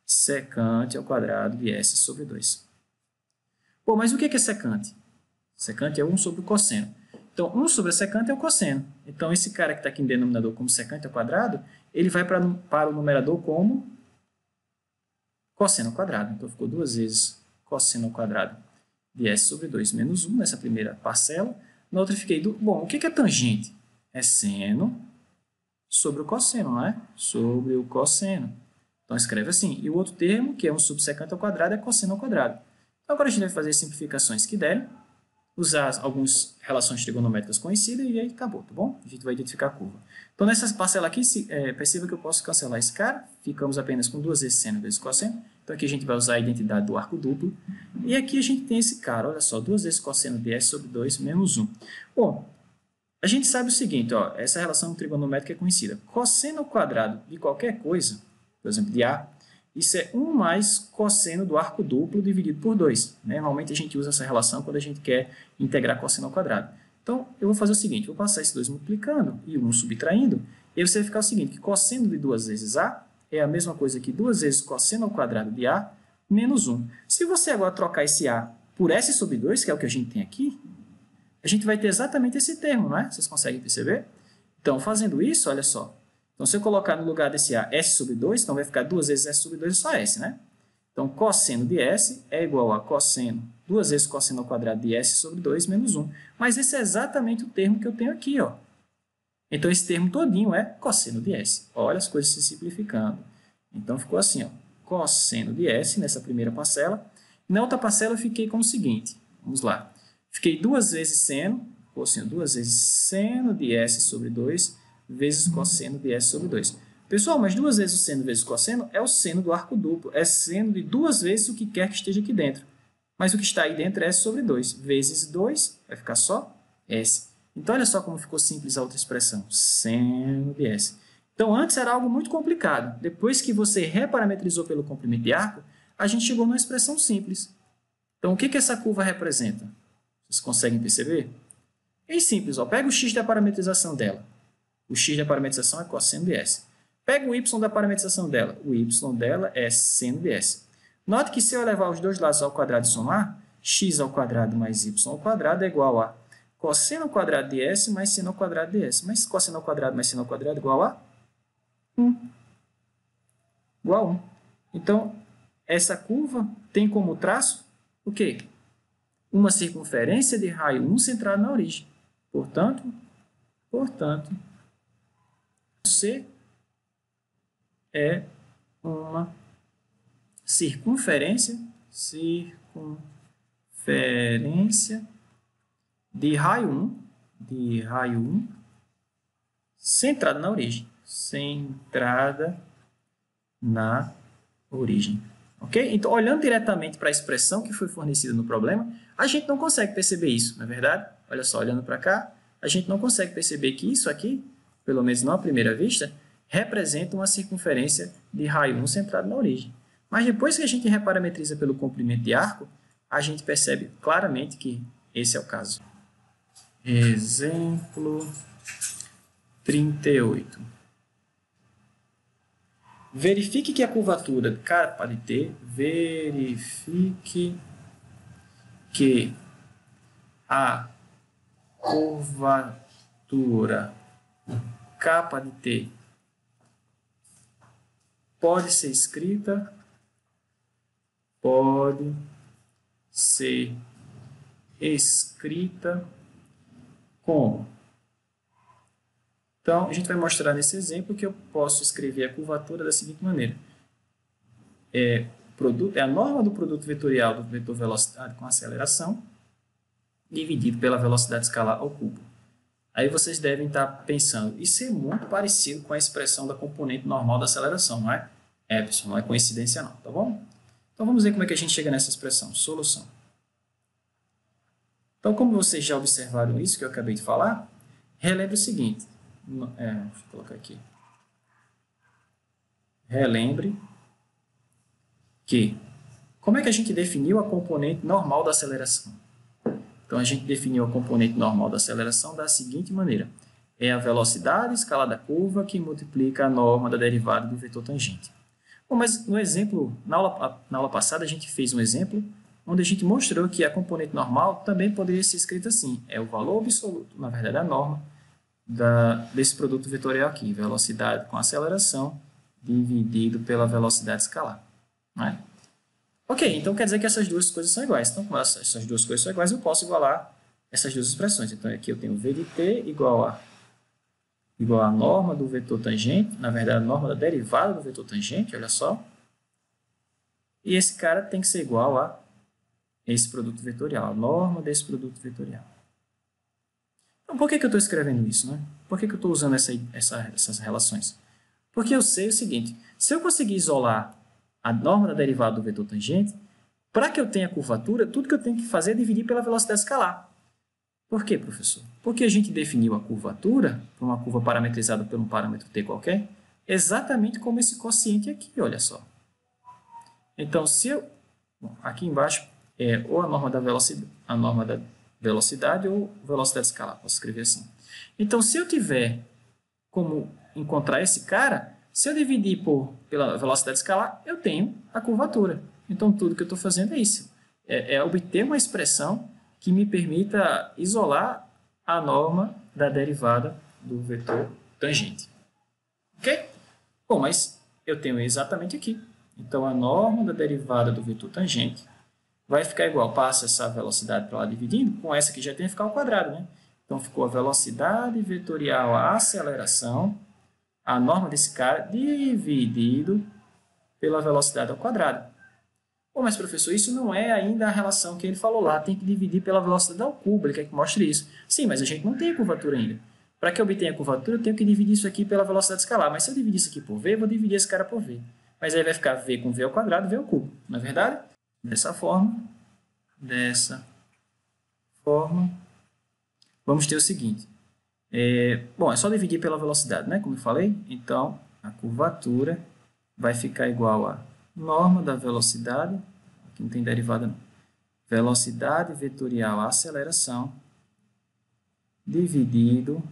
secante ao quadrado de S sobre 2. Pô, mas o que é secante? Secante é 1 sobre o cosseno. Então, 1 sobre a secante é o cosseno. Então, esse cara que está aqui no denominador como secante ao quadrado, ele vai para o numerador como cosseno ao quadrado. Então, ficou 2 vezes cosseno ao quadrado de S sobre 2 menos 1 nessa primeira parcela. Na outra fiquei... Bom, o que é tangente? É seno sobre o cosseno, não é? Sobre o cosseno. Então, escreve assim. E o outro termo, que é um subsecante ao quadrado, é cosseno ao quadrado. Então, agora a gente vai fazer as simplificações que derem, usar algumas relações trigonométricas conhecidas e aí acabou, tá bom? A gente vai identificar a curva. Então, nessa parcela aqui, perceba que eu posso cancelar esse cara. Ficamos apenas com 2 vezes seno vezes cosseno. Então, aqui a gente vai usar a identidade do arco duplo. E aqui a gente tem esse cara, olha só, 2 vezes cosseno de s sobre 2 menos 1. Bom, a gente sabe o seguinte, ó, essa relação trigonométrica é conhecida. Cosseno ao quadrado de qualquer coisa, por exemplo, de A, isso é 1 mais cosseno do arco duplo dividido por 2. Normalmente a gente usa essa relação quando a gente quer integrar cosseno ao quadrado. Então, eu vou fazer o seguinte, vou passar esses 2 multiplicando e 1 subtraindo, e aí você vai ficar o seguinte, que cosseno de 2 vezes A é a mesma coisa que 2 vezes cosseno ao quadrado de A menos 1. Se você agora trocar esse A por S sobre 2, que é o que a gente tem aqui, a gente vai ter exatamente esse termo, não é? Vocês conseguem perceber? Então, fazendo isso, olha só. Então, se eu colocar no lugar desse A S sobre 2, então vai ficar 2 vezes S sobre 2 é só S, né? Então, cosseno de S é igual a cosseno, 2 vezes cosseno ao quadrado de S sobre 2 menos 1. Mas esse é exatamente o termo que eu tenho aqui, ó. Então, esse termo todinho é cosseno de S. Olha as coisas se simplificando. Então, ficou assim, ó. Cosseno de S nessa primeira parcela. Na outra parcela, eu fiquei com o seguinte. Vamos lá. Fiquei 2 vezes seno, ou assim, 2 vezes seno de S sobre 2 vezes cosseno de S sobre 2. Pessoal, mas 2 vezes o seno vezes o cosseno é o seno do arco duplo. É seno de 2 vezes o que quer que esteja aqui dentro. Mas o que está aí dentro é S sobre 2. Vezes 2, vai ficar só S. Então, olha só como ficou simples a outra expressão. Seno de S. Então, antes era algo muito complicado. Depois que você reparametrizou pelo comprimento de arco, a gente chegou numa expressão simples. Então, o que essa curva representa? Vocês conseguem perceber? É simples, ó. Pega o x da parametrização dela. O x da parametrização é cosseno de S. Pega o y da parametrização dela. O y dela é seno de S. Note que se eu levar os dois lados ao quadrado e somar, x ao quadrado mais y ao quadrado é igual a cosseno ao quadrado de S mais seno ao quadrado de S. Mas cosseno ao quadrado mais seno ao quadrado é igual a 1. Igual a 1. Então, essa curva tem como traço o quê? Uma circunferência de raio 1 centrada na origem. Portanto, C é uma circunferência de raio 1, centrada na origem. Ok? Então, olhando diretamente para a expressão que foi fornecida no problema, a gente não consegue perceber isso, não é verdade? Olha só, olhando para cá, a gente não consegue perceber que isso aqui, pelo menos não à primeira vista, representa uma circunferência de raio 1 centrado na origem. Mas depois que a gente reparametriza pelo comprimento de arco, a gente percebe claramente que esse é o caso. Exemplo 38. Verifique que a curvatura capa de T, verifique que a curvatura capa de T pode ser escrita como? Então, a gente vai mostrar nesse exemplo que eu posso escrever a curvatura da seguinte maneira. É a norma do produto vetorial do vetor velocidade com aceleração dividido pela velocidade escalar ao cubo. Aí vocês devem estar pensando, isso é muito parecido com a expressão da componente normal da aceleração, não é? É, pessoal, não é coincidência não, tá bom? Então, vamos ver como é que a gente chega nessa expressão. Solução. Então, como vocês já observaram isso que eu acabei de falar, relembre o seguinte. Deixa eu colocar aqui. Relembre que como é que a gente definiu a componente normal da aceleração? Então, a gente definiu a componente normal da aceleração da seguinte maneira. É a velocidade escalada a curva que multiplica a norma da derivada do vetor tangente. Bom, mas no exemplo, na aula passada, a gente fez um exemplo onde a gente mostrou que a componente normal também poderia ser escrita assim. É o valor absoluto, na verdade, a norma desse produto vetorial aqui, velocidade com aceleração dividido pela velocidade escalar. Não é? Ok, então quer dizer que essas duas coisas são iguais. Então, como essas duas coisas são iguais, eu posso igualar essas duas expressões. Então, aqui eu tenho v de t igual a norma do vetor tangente, na verdade, a norma da derivada do vetor tangente, olha só. E esse cara tem que ser igual a esse produto vetorial, a norma desse produto vetorial. Então, por que eu estou escrevendo isso, né? Por que eu estou usando essas relações? Porque eu sei o seguinte, se eu conseguir isolar a norma da derivada do vetor tangente, para que eu tenha curvatura, tudo que eu tenho que fazer é dividir pela velocidade escalar. Por quê, professor? Porque a gente definiu a curvatura, para uma curva parametrizada por um parâmetro t qualquer, exatamente como esse quociente aqui, olha só. Então, se eu... Bom, aqui embaixo é ou a norma da velocidade ou velocidade escalar, posso escrever assim. Então, se eu tiver como encontrar esse cara, se eu dividir pela velocidade escalar, eu tenho a curvatura. Então, tudo que eu estou fazendo é isso. É obter uma expressão que me permita isolar a norma da derivada do vetor tangente. Ok? Bom, mas eu tenho exatamente aqui. Então, a norma da derivada do vetor tangente vai ficar igual, passa essa velocidade para lá dividindo, com essa que já tem que ficar ao quadrado, né? Então, ficou a velocidade vetorial, a aceleração, a norma desse cara, dividido pela velocidade ao quadrado. Bom, mas professor, isso não é ainda a relação que ele falou lá, tem que dividir pela velocidade ao cubo, ele quer que mostre isso. Sim, mas a gente não tem a curvatura ainda. Para que eu obtenha a curvatura, eu tenho que dividir isso aqui pela velocidade escalar, mas se eu dividir isso aqui por v, eu vou dividir esse cara por v. Mas aí vai ficar v com v ao quadrado, v ao cubo, não é verdade? Dessa forma, vamos ter o seguinte. Bom, é só dividir pela velocidade, né? Como eu falei. Então, a curvatura vai ficar igual a norma da velocidade, aqui não tem derivada não, velocidade vetorial aceleração, dividido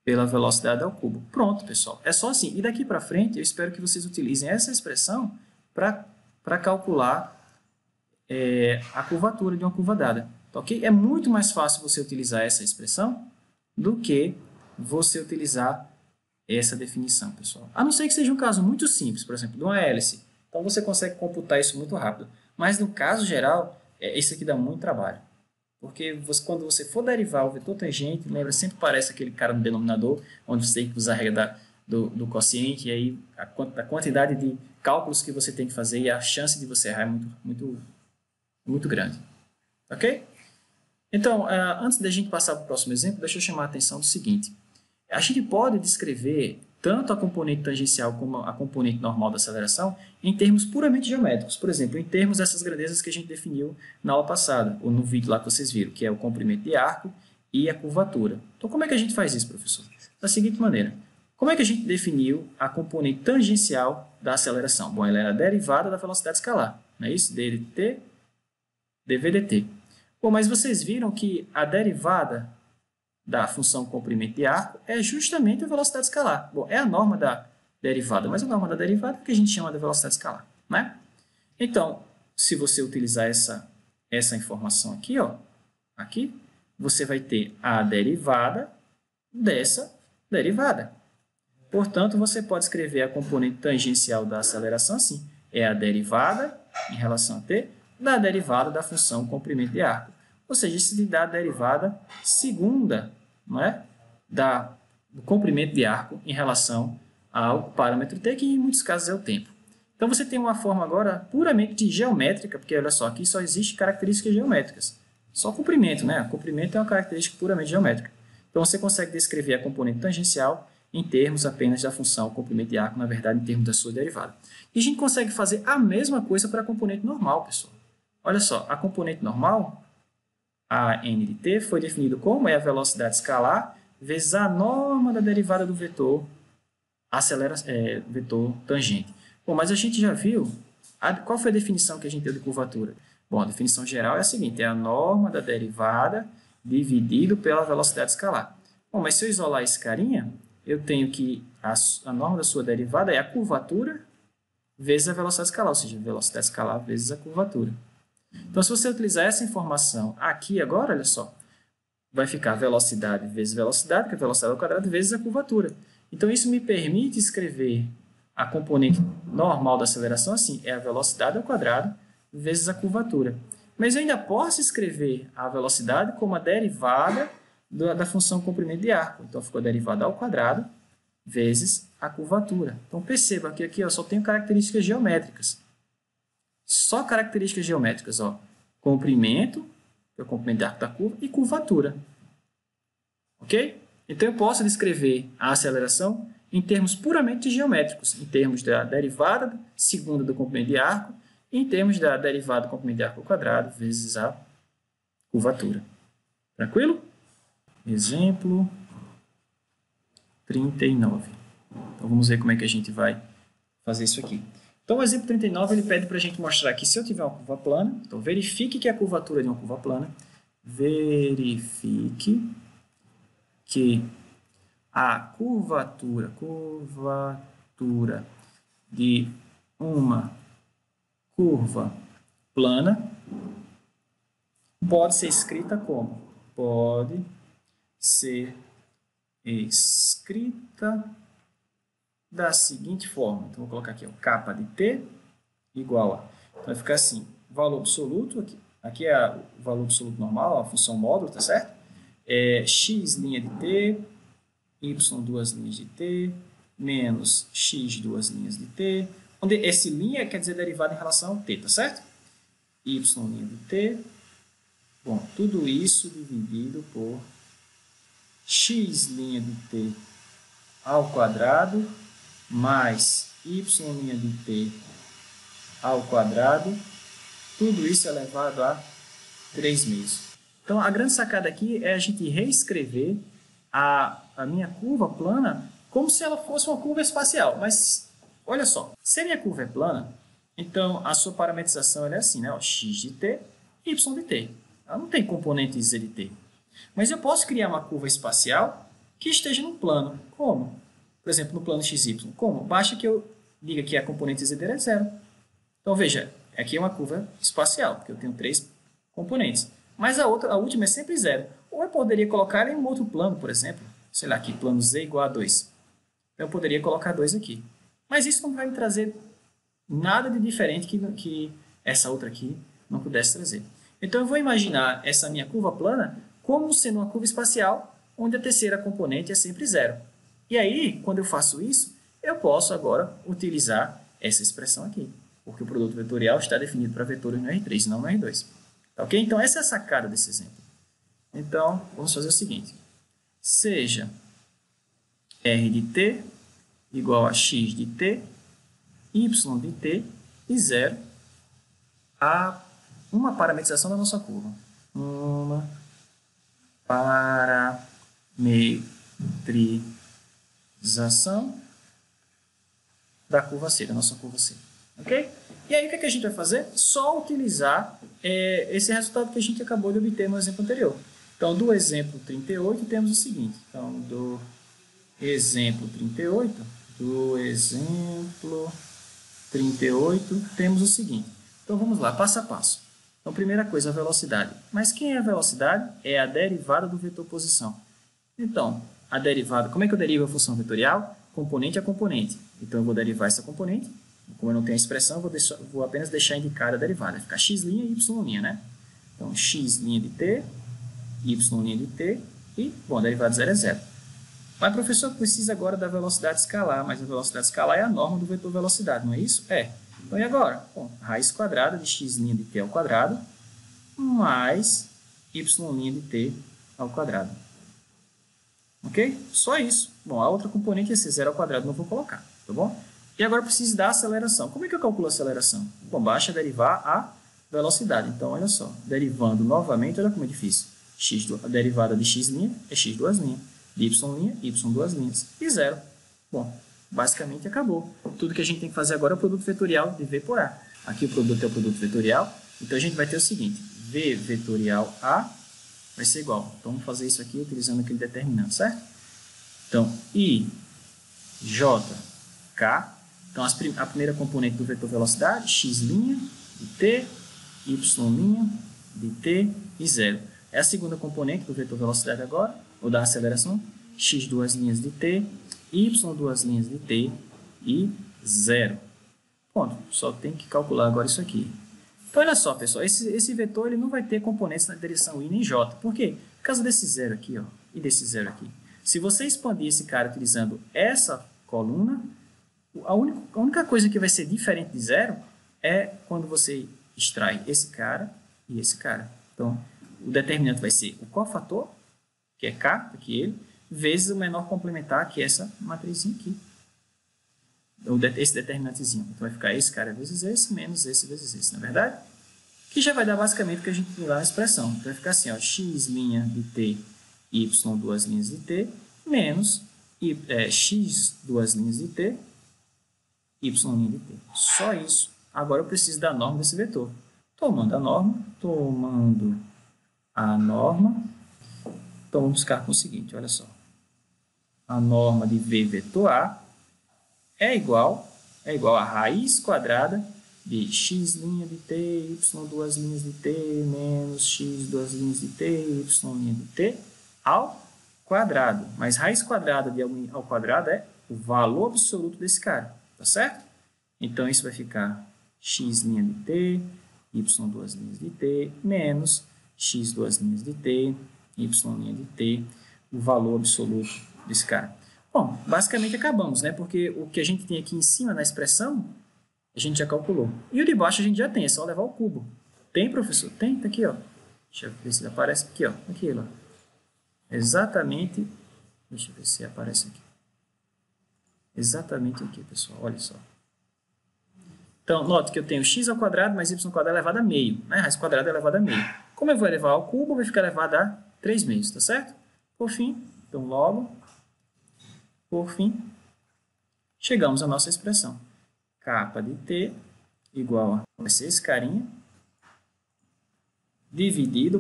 pela velocidade ao cubo. Pronto, pessoal. É só assim. E daqui para frente, eu espero que vocês utilizem essa expressão para calcular a curvatura de uma curva dada. Tá, ok? É muito mais fácil você utilizar essa expressão do que você utilizar essa definição, pessoal. A não ser que seja um caso muito simples, por exemplo, de uma hélice. Então, você consegue computar isso muito rápido. Mas, no caso geral, isso aqui dá muito trabalho. Porque quando você for derivar o vetor tangente, lembra, sempre parece aquele cara no denominador, onde você tem que usar a regra do quociente, e aí a quantidade de cálculos que você tem que fazer e a chance de você errar é muito grande. Ok? Então, antes da gente passar para o próximo exemplo, deixa eu chamar a atenção do seguinte. A gente pode descrever tanto a componente tangencial como a componente normal da aceleração em termos puramente geométricos. Por exemplo, em termos dessas grandezas que a gente definiu na aula passada, ou no vídeo lá que vocês viram, que é o comprimento de arco e a curvatura. Então, como é que a gente faz isso, professor? Da seguinte maneira. Como é que a gente definiu a componente tangencial da aceleração? Bom, ela era a derivada da velocidade escalar, não é isso? d dt, dv dt. Bom, mas vocês viram que a derivada da função comprimento de arco é justamente a velocidade escalar. Bom, é a norma da derivada, mas a norma da derivada é o que a gente chama de velocidade escalar, né? Então, se você utilizar essa informação aqui, ó, aqui, você vai ter a derivada dessa derivada. Portanto, você pode escrever a componente tangencial da aceleração assim. É a derivada, em relação a t, da derivada da função comprimento de arco. Ou seja, isso lhe dá a derivada segunda, não é? Do comprimento de arco em relação ao parâmetro t, que em muitos casos é o tempo. Então, você tem uma forma agora puramente geométrica, porque olha só, aqui só existe características geométricas. Só comprimento, né? O comprimento é uma característica puramente geométrica. Então, você consegue descrever a componente tangencial em termos apenas da função comprimento de arco, na verdade, em termos da sua derivada. E a gente consegue fazer a mesma coisa para a componente normal, pessoal. Olha só, a componente normal, a n de t, foi definido como a velocidade escalar vezes a norma da derivada do vetor, vetor tangente. Bom, mas a gente já viu, qual foi a definição que a gente deu de curvatura? Bom, a definição geral é a seguinte, é a norma da derivada dividido pela velocidade escalar. Bom, mas se eu isolar esse carinha, eu tenho que a norma da sua derivada é a curvatura vezes a velocidade escalar, ou seja, a velocidade escalar vezes a curvatura. Então, se você utilizar essa informação aqui agora, olha só, vai ficar velocidade vezes velocidade, que é a velocidade ao quadrado, vezes a curvatura. Então, isso me permite escrever a componente normal da aceleração assim, é a velocidade ao quadrado vezes a curvatura. Mas eu ainda posso escrever a velocidade como a derivada da função comprimento de arco. Então, ficou a derivada ao quadrado vezes a curvatura. Então, perceba que aqui eu só tenho características geométricas. Só características geométricas. Ó. Comprimento, que é o comprimento de arco da curva, e curvatura. Ok? Então, eu posso descrever a aceleração em termos puramente geométricos, em termos da derivada segunda do comprimento de arco, e em termos da derivada do comprimento de arco ao quadrado vezes a curvatura. Tranquilo? Exemplo 39. Então, vamos ver como é que a gente vai fazer isso aqui. Então, o exemplo 39, ele pede para a gente mostrar que se eu tiver uma curva plana, então verifique que a curvatura de uma curva plana, verifique que a curvatura de uma curva plana pode ser escrita como? Pode ser escrita da seguinte forma. Então, vou colocar aqui, ó, kappa de t igual a... Então, vai ficar assim, valor absoluto, aqui é o valor absoluto normal, a função módulo, tá certo? X' de t, y duas linhas de t, menos x duas linhas de t, onde esse linha quer dizer derivada em relação ao t, tá certo? Y' de t, bom, tudo isso dividido por x' de t ao quadrado mais y' de t ao quadrado, tudo isso elevado a 3 meios. Então, a grande sacada aqui é a gente reescrever a minha curva plana como se ela fosse uma curva espacial. Mas, olha só, se a minha curva é plana, então a sua parametrização é assim, né? Ó, x de t, y de t. Ela não tem componente z de t. Mas eu posso criar uma curva espacial que esteja no plano. Como? Por exemplo, no plano xy. Como? Basta que eu diga que a componente z dele é zero. Então, veja, aqui é uma curva espacial, porque eu tenho 3 componentes. Mas a última é sempre zero. Ou eu poderia colocar ela em um outro plano, por exemplo. Sei lá, aqui, plano z igual a 2. Então, eu poderia colocar 2 aqui. Mas isso não vai me trazer nada de diferente que essa outra aqui não pudesse trazer. Então, eu vou imaginar essa minha curva plana como sendo uma curva espacial, onde a terceira componente é sempre zero. E aí, quando eu faço isso, eu posso agora utilizar essa expressão aqui. Porque o produto vetorial está definido para vetores no R3, não no R2. Ok? Então, essa é a sacada desse exemplo. Então, vamos fazer o seguinte. Seja R de t igual a x de t, y de t e 0 a uma parametrização da nossa curva. Uma parametrização da curva C, da nossa curva C. Ok? E aí, o que a gente vai fazer? Só utilizar esse resultado que a gente acabou de obter no exemplo anterior. Então, do exemplo 38, temos o seguinte. Então, do exemplo 38, temos o seguinte. Então, vamos lá, passo a passo. Então, primeira coisa, a velocidade. Mas quem é a velocidade? É a derivada do vetor posição. Então, a derivada, como é que eu derivo a função vetorial? Componente a componente. Então, eu vou derivar essa componente. Como eu não tenho a expressão, vou apenas deixar indicada a derivada. Vai ficar x' e y', né? Então, x' de t, y' de t e, bom, a derivada 0 é 0. Mas, professor, precisa agora da velocidade escalar, mas a velocidade escalar é a norma do vetor velocidade, não é isso? É. Então, e agora? Bom, raiz quadrada de x' de t ao quadrado mais y' de t ao quadrado. Ok? Só isso. Bom, a outra componente é esse 0 ao quadrado, não vou colocar, tá bom? E agora eu preciso da aceleração. Como é que eu calculo a aceleração? Bom, basta derivar a velocidade. Então, olha só, derivando novamente, olha como é difícil. A derivada de x' é x duas linhas, de y duas linhas, e 0. Bom, basicamente acabou. Tudo que a gente tem que fazer agora é o produto vetorial de V por A. Aqui o produto é o produto vetorial, então a gente vai ter o seguinte, V vetorial A vai ser igual. Então, vamos fazer isso aqui utilizando aquele determinante, certo? Então, I, J, K. Então, a primeira componente do vetor velocidade, x' de t, y' de t e 0. É a segunda componente do vetor velocidade agora, ou da aceleração, x duas linhas de t, y duas linhas de t e 0. Pronto, só tem que calcular agora isso aqui. Então, olha só, pessoal, esse vetor ele não vai ter componentes na direção y nem j. Por quê? Por causa desse zero aqui, ó, e desse zero aqui. Se você expandir esse cara utilizando essa coluna, a única coisa que vai ser diferente de zero é quando você extrai esse cara e esse cara. Então, o determinante vai ser o cofator, que é K, aqui ele, vezes o menor complementar, que é essa matrizinha aqui. Esse determinantezinho. Então, vai ficar esse cara vezes esse, menos esse vezes esse, não é verdade? Que já vai dar basicamente o que a gente viu lá na expressão. Então, vai ficar assim, ó, x' de t, y duas linhas de t, menos x duas linhas de t, y' de t. Só isso. Agora eu preciso da norma desse vetor. Tomando a norma, então vamos buscar com o seguinte, olha só. A norma de v vetor A é igual a raiz quadrada de x' de t, y duas linhas de t, menos x duas linhas de t, y' de t, ao quadrado. Mas raiz quadrada de ao quadrado é o valor absoluto desse cara, tá certo? Então, isso vai ficar x' de t, y duas linhas de t, menos x duas linhas de t, y' de t, o valor absoluto desse cara. Bom, basicamente acabamos, né? Porque o que a gente tem aqui em cima na expressão, a gente já calculou. E o de baixo a gente já tem, é só levar o cubo. Tem, professor? Tem, tá aqui, ó. Deixa eu ver se aparece aqui, ó. Aqui, ó. Exatamente. Deixa eu ver se aparece aqui. Exatamente aqui, pessoal. Olha só. Então, note que eu tenho x ao quadrado mais y ao quadrado elevado a meio. Né? Raiz quadrada elevada a meio. Como eu vou elevar ao cubo, vai ficar elevado a 3 meios, tá certo? Por fim, então logo, por fim, chegamos à nossa expressão. Capa de t igual a, vai ser esse carinha, dividido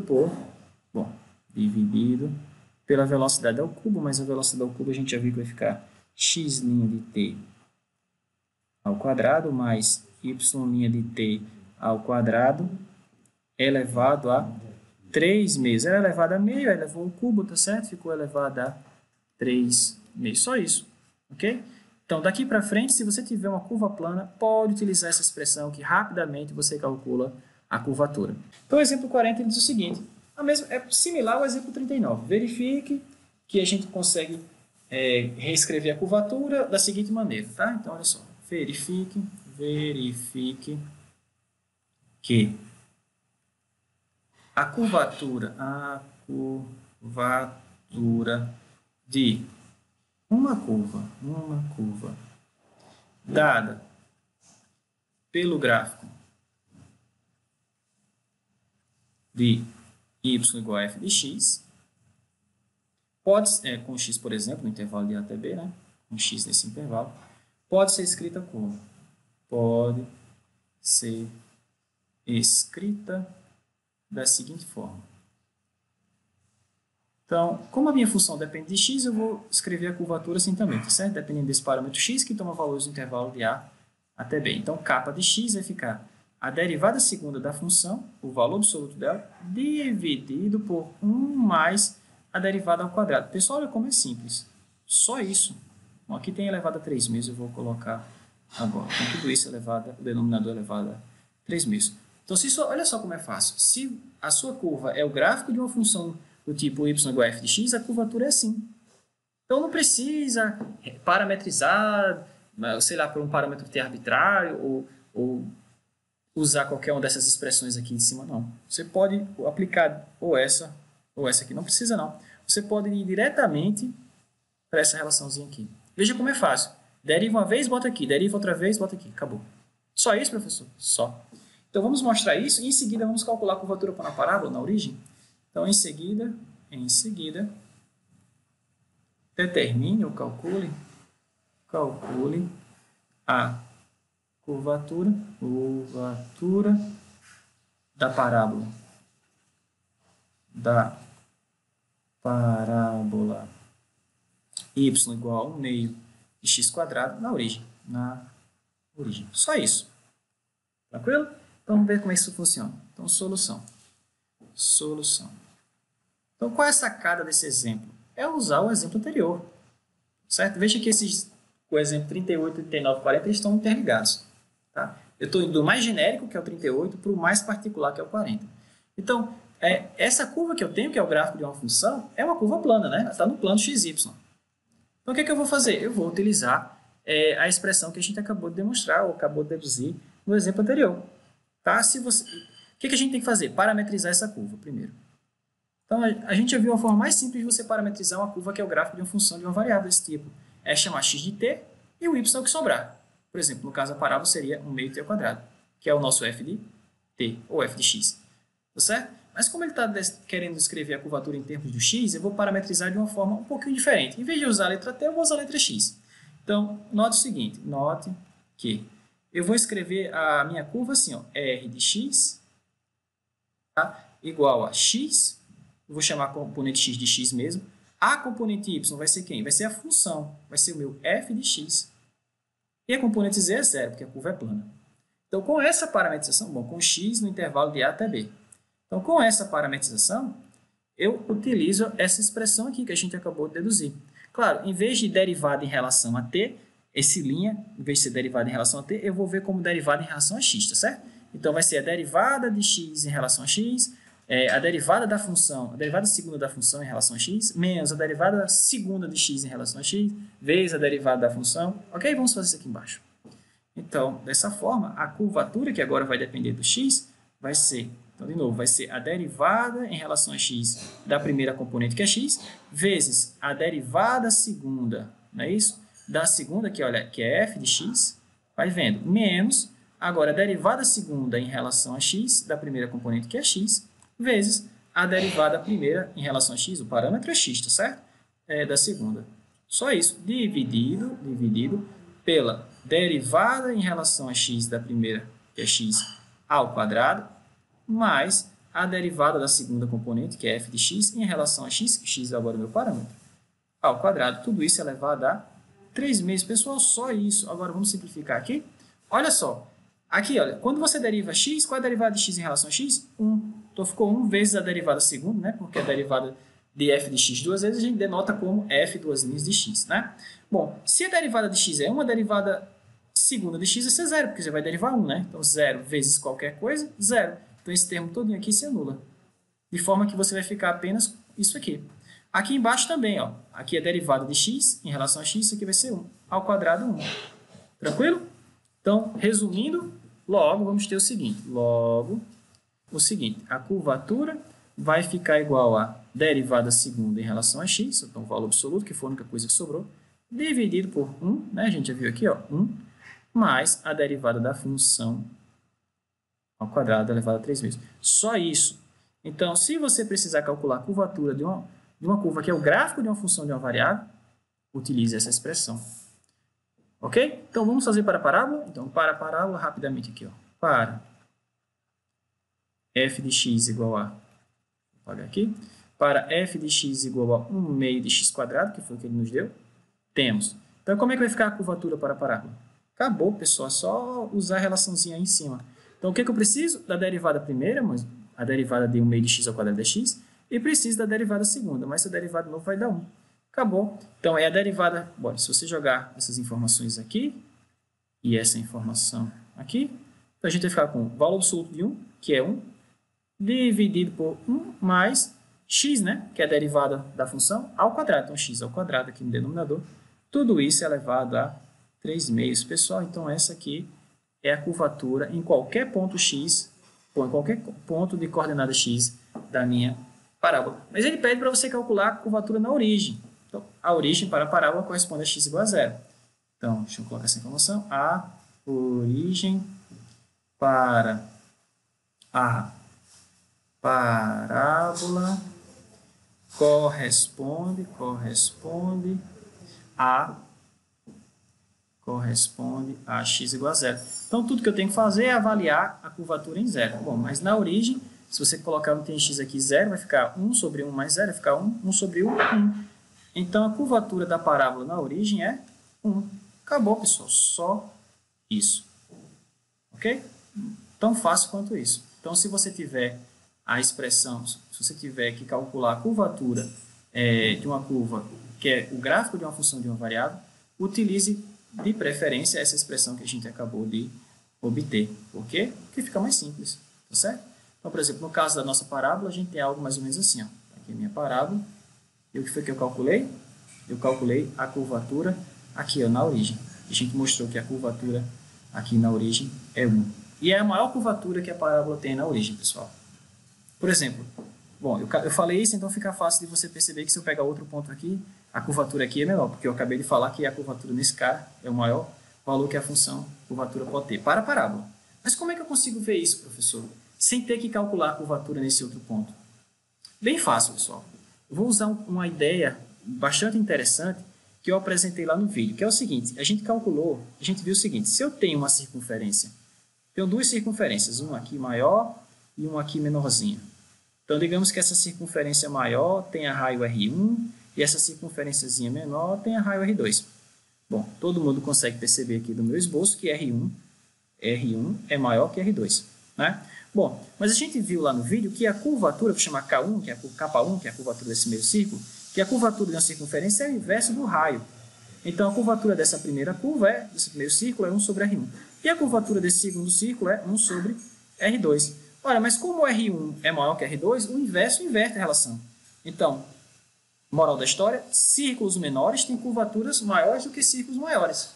pela velocidade ao cubo, mas a velocidade ao cubo a gente já viu que vai ficar x' de t ao quadrado mais y' de t ao quadrado elevado a 3 meios. Era elevado a meio, elevou o cubo, tá certo? Ficou elevado a 3 meios. Só isso, ok? Então, daqui para frente, se você tiver uma curva plana, pode utilizar essa expressão que rapidamente você calcula a curvatura. Então, o exemplo 40 ele diz o seguinte, é similar ao exemplo 39. Verifique que a gente consegue reescrever a curvatura da seguinte maneira, tá? Então, olha só. Verifique que a curvatura de uma curva dada pelo gráfico de y igual a f de x, pode, com x, por exemplo, no intervalo de a até b, né? Com x nesse intervalo, pode ser escrita como? Pode ser escrita da seguinte forma. Então, como a minha função depende de x, eu vou escrever a curvatura assim também, tá certo? Dependendo desse parâmetro x, que toma valores no intervalo de a até b. Então, capa de x vai ficar a derivada segunda da função, o valor absoluto dela, dividido por 1 mais a derivada ao quadrado. Pessoal, olha como é simples. Só isso. Bom, aqui tem elevado a 3 meios, eu vou colocar agora. Com tudo isso, o denominador elevado a 3 meios. Então, olha só como é fácil. Se a sua curva é o gráfico de uma função do tipo y igual a f de x, a curvatura é assim. Então, não precisa parametrizar, sei lá, por um parâmetro t arbitrário ou usar qualquer uma dessas expressões aqui em cima, não. Você pode aplicar ou essa aqui. Não precisa, não. Você pode ir diretamente para essa relaçãozinha aqui. Veja como é fácil. Deriva uma vez, bota aqui. Deriva outra vez, bota aqui. Acabou. Só isso, professor? Só. Então, vamos mostrar isso e, em seguida, vamos calcular a curvatura para uma parábola na origem. Então, em seguida, determine ou calcule a curvatura da parábola y igual a 1 meio de x quadrado na origem. Só isso. Tranquilo? Então, vamos ver como isso funciona. Então, solução. Então, qual é a sacada desse exemplo? É usar o exemplo anterior. Certo? Veja que o exemplo 38, 39 e 40 eles estão interligados. Tá? Eu estou indo do mais genérico, que é o 38, para o mais particular, que é o 40. Então, essa curva que eu tenho, que é o gráfico de uma função, é uma curva plana, né? Ela está no plano XY. Então, o que é que eu vou fazer? Eu vou utilizar a expressão que a gente acabou de demonstrar, ou acabou de deduzir no exemplo anterior. Tá? O que a gente tem que fazer? Parametrizar essa curva, primeiro. Então, a gente já viu uma forma mais simples de você parametrizar uma curva, que é o gráfico de uma função de uma variável desse tipo. É chamar x de t e o y que sobrar. Por exemplo, no caso, a parábola seria 1 meio t ao quadrado, que é o nosso f de t, ou f de x. Tá certo? Mas como ele está querendo escrever a curvatura em termos do x, eu vou parametrizar de uma forma um pouquinho diferente. Em vez de usar a letra t, eu vou usar a letra x. Então, note o seguinte, note que eu vou escrever a minha curva assim, ó, r de x, tá? Igual a x, eu vou chamar a componente x de x mesmo. A componente y vai ser quem? Vai ser a função, vai ser o meu f de x. E a componente z é zero, porque a curva é plana. Então, com essa parametrização, bom, com x no intervalo de a até b. Então, com essa parametrização, eu utilizo essa expressão aqui que a gente acabou de deduzir. Claro, em vez de derivada em relação a t, esse linha, em vez de ser derivada em relação a t, eu vou ver como derivada em relação a x, tá certo? Então, vai ser a derivada de x em relação a x, a derivada da função, a derivada segunda da função em relação a x, menos a derivada segunda de x em relação a x, vezes a derivada da função. Ok? Vamos fazer isso aqui embaixo. Então, dessa forma, a curvatura, que agora vai depender do x, vai ser, então, de novo, vai ser a derivada em relação a x da primeira componente, que é x, vezes a derivada segunda, não é isso? Da segunda, que é f de x, vai vendo, menos, agora, a derivada segunda em relação a x da primeira componente, que é x, vezes a derivada primeira em relação a x, o parâmetro é x, tá certo? Da segunda. Só isso, dividido pela derivada em relação a x da primeira, que é x ao quadrado, mais a derivada da segunda componente, que é f de x, em relação a x, que x é agora o meu parâmetro, ao quadrado. Tudo isso é elevado a 3 meses. Pessoal, só isso. Agora, vamos simplificar aqui. Olha só. Aqui, olha, quando você deriva x, qual é a derivada de x em relação a x? 1. Então, ficou 1 vezes a derivada segunda, né? Porque a derivada de f de x duas vezes, a gente denota como f duas linhas de x, né? Bom, se a derivada de x é 1, a derivada segunda de x vai ser 0, porque você vai derivar 1, né? Então, 0 vezes qualquer coisa, 0. Então, esse termo todinho aqui se anula. De forma que você vai ficar apenas isso aqui. Aqui embaixo também, ó. Aqui é a derivada de x em relação a x, isso aqui vai ser 1. Ao quadrado, 1. Tranquilo? Então, resumindo, logo vamos ter o seguinte. A curvatura vai ficar igual a derivada segunda em relação a x, então o valor absoluto, que foi a única coisa que sobrou, dividido por 1, né? A gente já viu aqui, ó, 1, mais a derivada da função ao quadrado elevado a 3 vezes. Só isso. Então, se você precisar calcular a curvatura de uma curva que é o gráfico de uma função de uma variável, utilize essa expressão. Ok? Então, vamos fazer para a parábola? Então, para a parábola, rapidamente aqui, ó. Para f de x igual a... Vou apagar aqui. Para f de x igual a 1 meio de x quadrado, que foi o que ele nos deu, temos. Então, como é que vai ficar a curvatura para a parábola? Acabou, pessoal. É só usar a relaçãozinha aí em cima. Então, o que eu preciso? Da derivada primeira, mas a derivada de 1 meio de x ao quadrado é x, e preciso da derivada segunda, mas essa derivada nova vai dar 1. Acabou. Então, é a derivada... Bom, se você jogar essas informações aqui, e essa informação aqui, então a gente vai ficar com o valor absoluto de 1, que é 1, dividido por 1 mais x, né, que é a derivada da função, ao quadrado. Então, x ao quadrado aqui no denominador. Tudo isso é elevado a 3 meios, pessoal. Então, essa aqui é a curvatura em qualquer ponto x, ou em qualquer ponto de coordenada x da minha parábola. Mas ele pede para você calcular a curvatura na origem. Então, a origem para a parábola corresponde a x igual a 0. Então, deixa eu colocar essa informação. A origem para a parábola corresponde a x igual a 0. Então, tudo que eu tenho que fazer é avaliar a curvatura em 0. Bom, mas na origem, se você colocar um tx aqui 0, vai ficar 1 sobre 1 mais 0, vai ficar 1 sobre 1, 1. Então, a curvatura da parábola na origem é 1. Acabou, pessoal. Só isso. Ok? Tão fácil quanto isso. Então, se você tiver a expressão, se você tiver que calcular a curvatura de uma curva, que é o gráfico de uma função de uma variável, utilize de preferência essa expressão que a gente acabou de obter. Por quê? Porque fica mais simples, tá certo? Então, por exemplo, no caso da nossa parábola, a gente tem algo mais ou menos assim, ó. Aqui é a minha parábola. E o que foi que eu calculei? Eu calculei a curvatura aqui, ó, na origem. A gente mostrou que a curvatura aqui na origem é 1. E é a maior curvatura que a parábola tem na origem, pessoal. Por exemplo, bom, eu falei isso, então fica fácil de você perceber que se eu pegar outro ponto aqui, a curvatura aqui é menor, porque eu acabei de falar que a curvatura nesse cara é o maior valor que a função curvatura pode ter para a parábola. Mas como é que eu consigo ver isso, professor? Sem ter que calcular a curvatura nesse outro ponto? Bem fácil, pessoal. Eu vou usar uma ideia bastante interessante que eu apresentei lá no vídeo, que é o seguinte, a gente calculou, a gente viu o seguinte, se eu tenho uma circunferência, tenho duas circunferências, uma aqui maior e uma aqui menorzinha. Então, digamos que essa circunferência maior tem a raio R1 e essa circunferênciazinha menor tem a raio R2. Bom, todo mundo consegue perceber aqui do meu esboço que R1 é maior que R2, né? Bom, mas a gente viu lá no vídeo que a curvatura, vou chamar K1, que é a K1, que é a curvatura desse meio círculo, que a curvatura de uma circunferência é o inverso do raio. Então, a curvatura dessa primeira curva, desse primeiro círculo, é 1 sobre R1. E a curvatura desse segundo círculo é 1 sobre R2. Ora, mas como R1 é maior que R2, o inverso inverte a relação. Então, moral da história, círculos menores têm curvaturas maiores do que círculos maiores.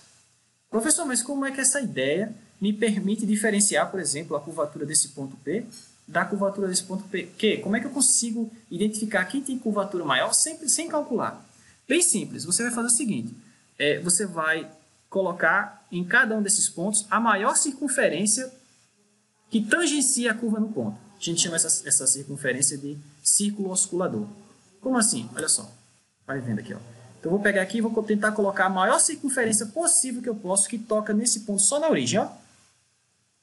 Professor, mas como é que essa ideia me permite diferenciar, por exemplo, a curvatura desse ponto P da curvatura desse ponto Q? Como é que eu consigo identificar quem tem curvatura maior sempre sem calcular? Bem simples, você vai fazer o seguinte, você vai colocar em cada um desses pontos a maior circunferência que tangencia a curva no ponto. A gente chama essa circunferência de círculo osculador. Como assim? Olha só, vai vendo aqui, ó. Então, eu vou pegar aqui e vou tentar colocar a maior circunferência possível que eu posso, que toca nesse ponto só na origem, ó.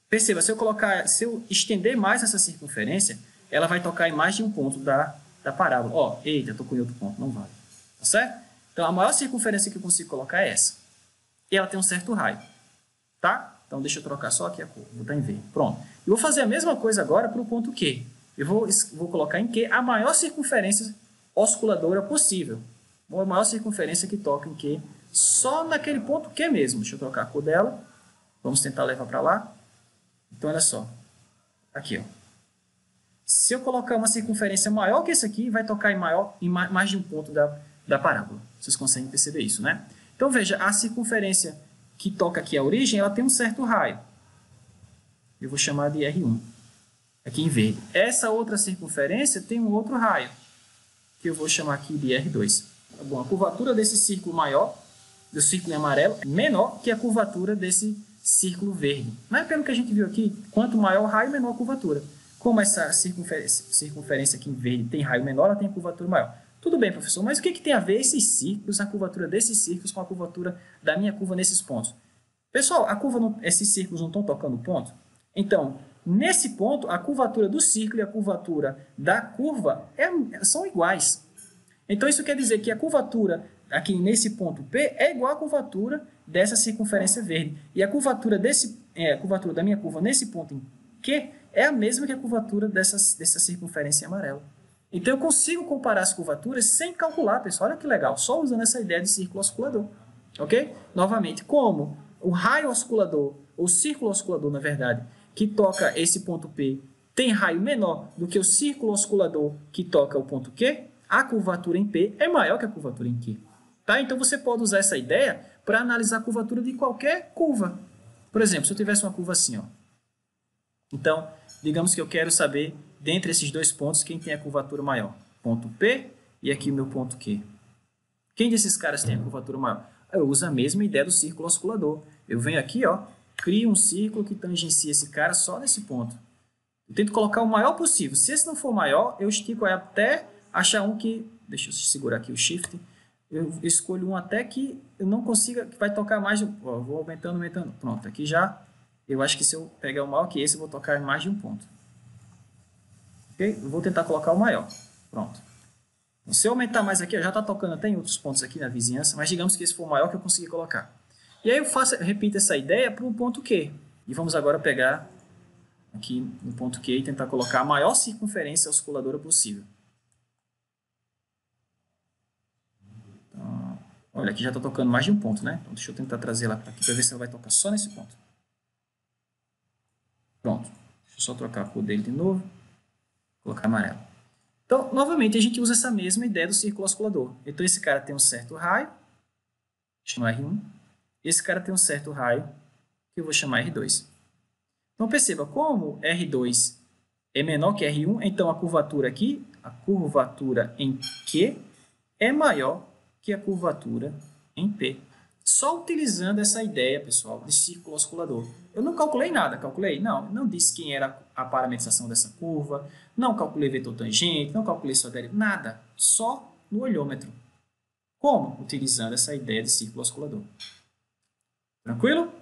Perceba, se eu estender mais essa circunferência, ela vai tocar em mais de um ponto da parábola. Ó, eita, eu estou com outro ponto, não vale. Tá certo? Então, a maior circunferência que eu consigo colocar é essa. E ela tem um certo raio. Tá? Então, deixa eu trocar só aqui a cor. Vou botar em V. Pronto. Eu vou fazer a mesma coisa agora para o ponto Q. Eu vou colocar em Q a maior circunferência osculadora possível. A maior circunferência que toca em Q só naquele ponto Q mesmo. Deixa eu trocar a cor dela. Vamos tentar levar para lá. Então, olha só. Aqui, ó. Se eu colocar uma circunferência maior que esse aqui, vai tocar em mais de um ponto da parábola. Vocês conseguem perceber isso, né? Então, veja, a circunferência que toca aqui a origem, ela tem um certo raio. Eu vou chamar de R1. Aqui em verde. Essa outra circunferência tem um outro raio, que eu vou chamar aqui de R2. Tá bom? A curvatura desse círculo maior, do círculo em amarelo, é menor que a curvatura desse círculo verde. Mas pelo que a gente viu aqui, quanto maior o raio, menor a curvatura. Como essa circunferência aqui em verde tem raio menor, ela tem curvatura maior. Tudo bem, professor, mas o que tem a ver esses círculos, a curvatura desses círculos com a curvatura da minha curva nesses pontos? Pessoal, esses círculos não estão tocando ponto? Então, nesse ponto, a curvatura do círculo e a curvatura da curva são iguais. Então, isso quer dizer que a curvatura aqui nesse ponto P é igual à curvatura dessa circunferência verde. E a curvatura da minha curva nesse ponto em Q é a mesma que a curvatura dessa circunferência amarela. Então, eu consigo comparar as curvaturas sem calcular, pessoal. Olha que legal, só usando essa ideia de círculo osculador. Ok? Novamente, como o raio osculador, ou círculo osculador, na verdade, que toca esse ponto P, tem raio menor do que o círculo osculador que toca o ponto Q, a curvatura em P é maior que a curvatura em Q. Tá? Então, você pode usar essa ideia para analisar a curvatura de qualquer curva. Por exemplo, se eu tivesse uma curva assim, ó. Então, digamos que eu quero saber, dentre esses dois pontos, quem tem a curvatura maior. Ponto P e aqui o meu ponto Q. Quem desses caras tem a curvatura maior? Eu uso a mesma ideia do círculo osculador. Eu venho aqui, ó, crio um círculo que tangencia esse cara só nesse ponto. Eu tento colocar o maior possível. Se esse não for maior, eu estico até achar um que... Deixa eu segurar aqui o Shift. Eu escolho um até que eu não consiga, que vai tocar mais de... Ó, vou aumentando. Pronto, aqui já... Eu acho que se eu pegar o maior que esse, eu vou tocar em mais de um ponto. Ok? Eu vou tentar colocar o maior. Pronto. Então, se eu aumentar mais aqui, já está tocando até em outros pontos aqui na vizinhança, mas digamos que esse for o maior que eu consegui colocar. E aí eu repito essa ideia para o ponto Q. E vamos agora pegar aqui no ponto Q e tentar colocar a maior circunferência osculadora possível. Então, olha, aqui já está tocando mais de um ponto, né? Então deixa eu tentar trazer ela para aqui para ver se ela vai tocar só nesse ponto. Pronto. Deixa eu só trocar a cor dele de novo. Colocar amarelo. Então, novamente, a gente usa essa mesma ideia do círculo oscilador. Então, esse cara tem um certo raio, chama R1. Esse cara tem um certo raio, que eu vou chamar R2. Então, perceba, como R2 é menor que R1, então a curvatura aqui, a curvatura em Q, é maior que a curvatura em P. Só utilizando essa ideia, pessoal, de círculo oscilador. Eu não calculei nada, calculei? Não disse quem era a parametrização dessa curva, não calculei vetor tangente, não calculei sua derivada, nada. Só no olhômetro. Como? Utilizando essa ideia de círculo oscilador. Tranquilo?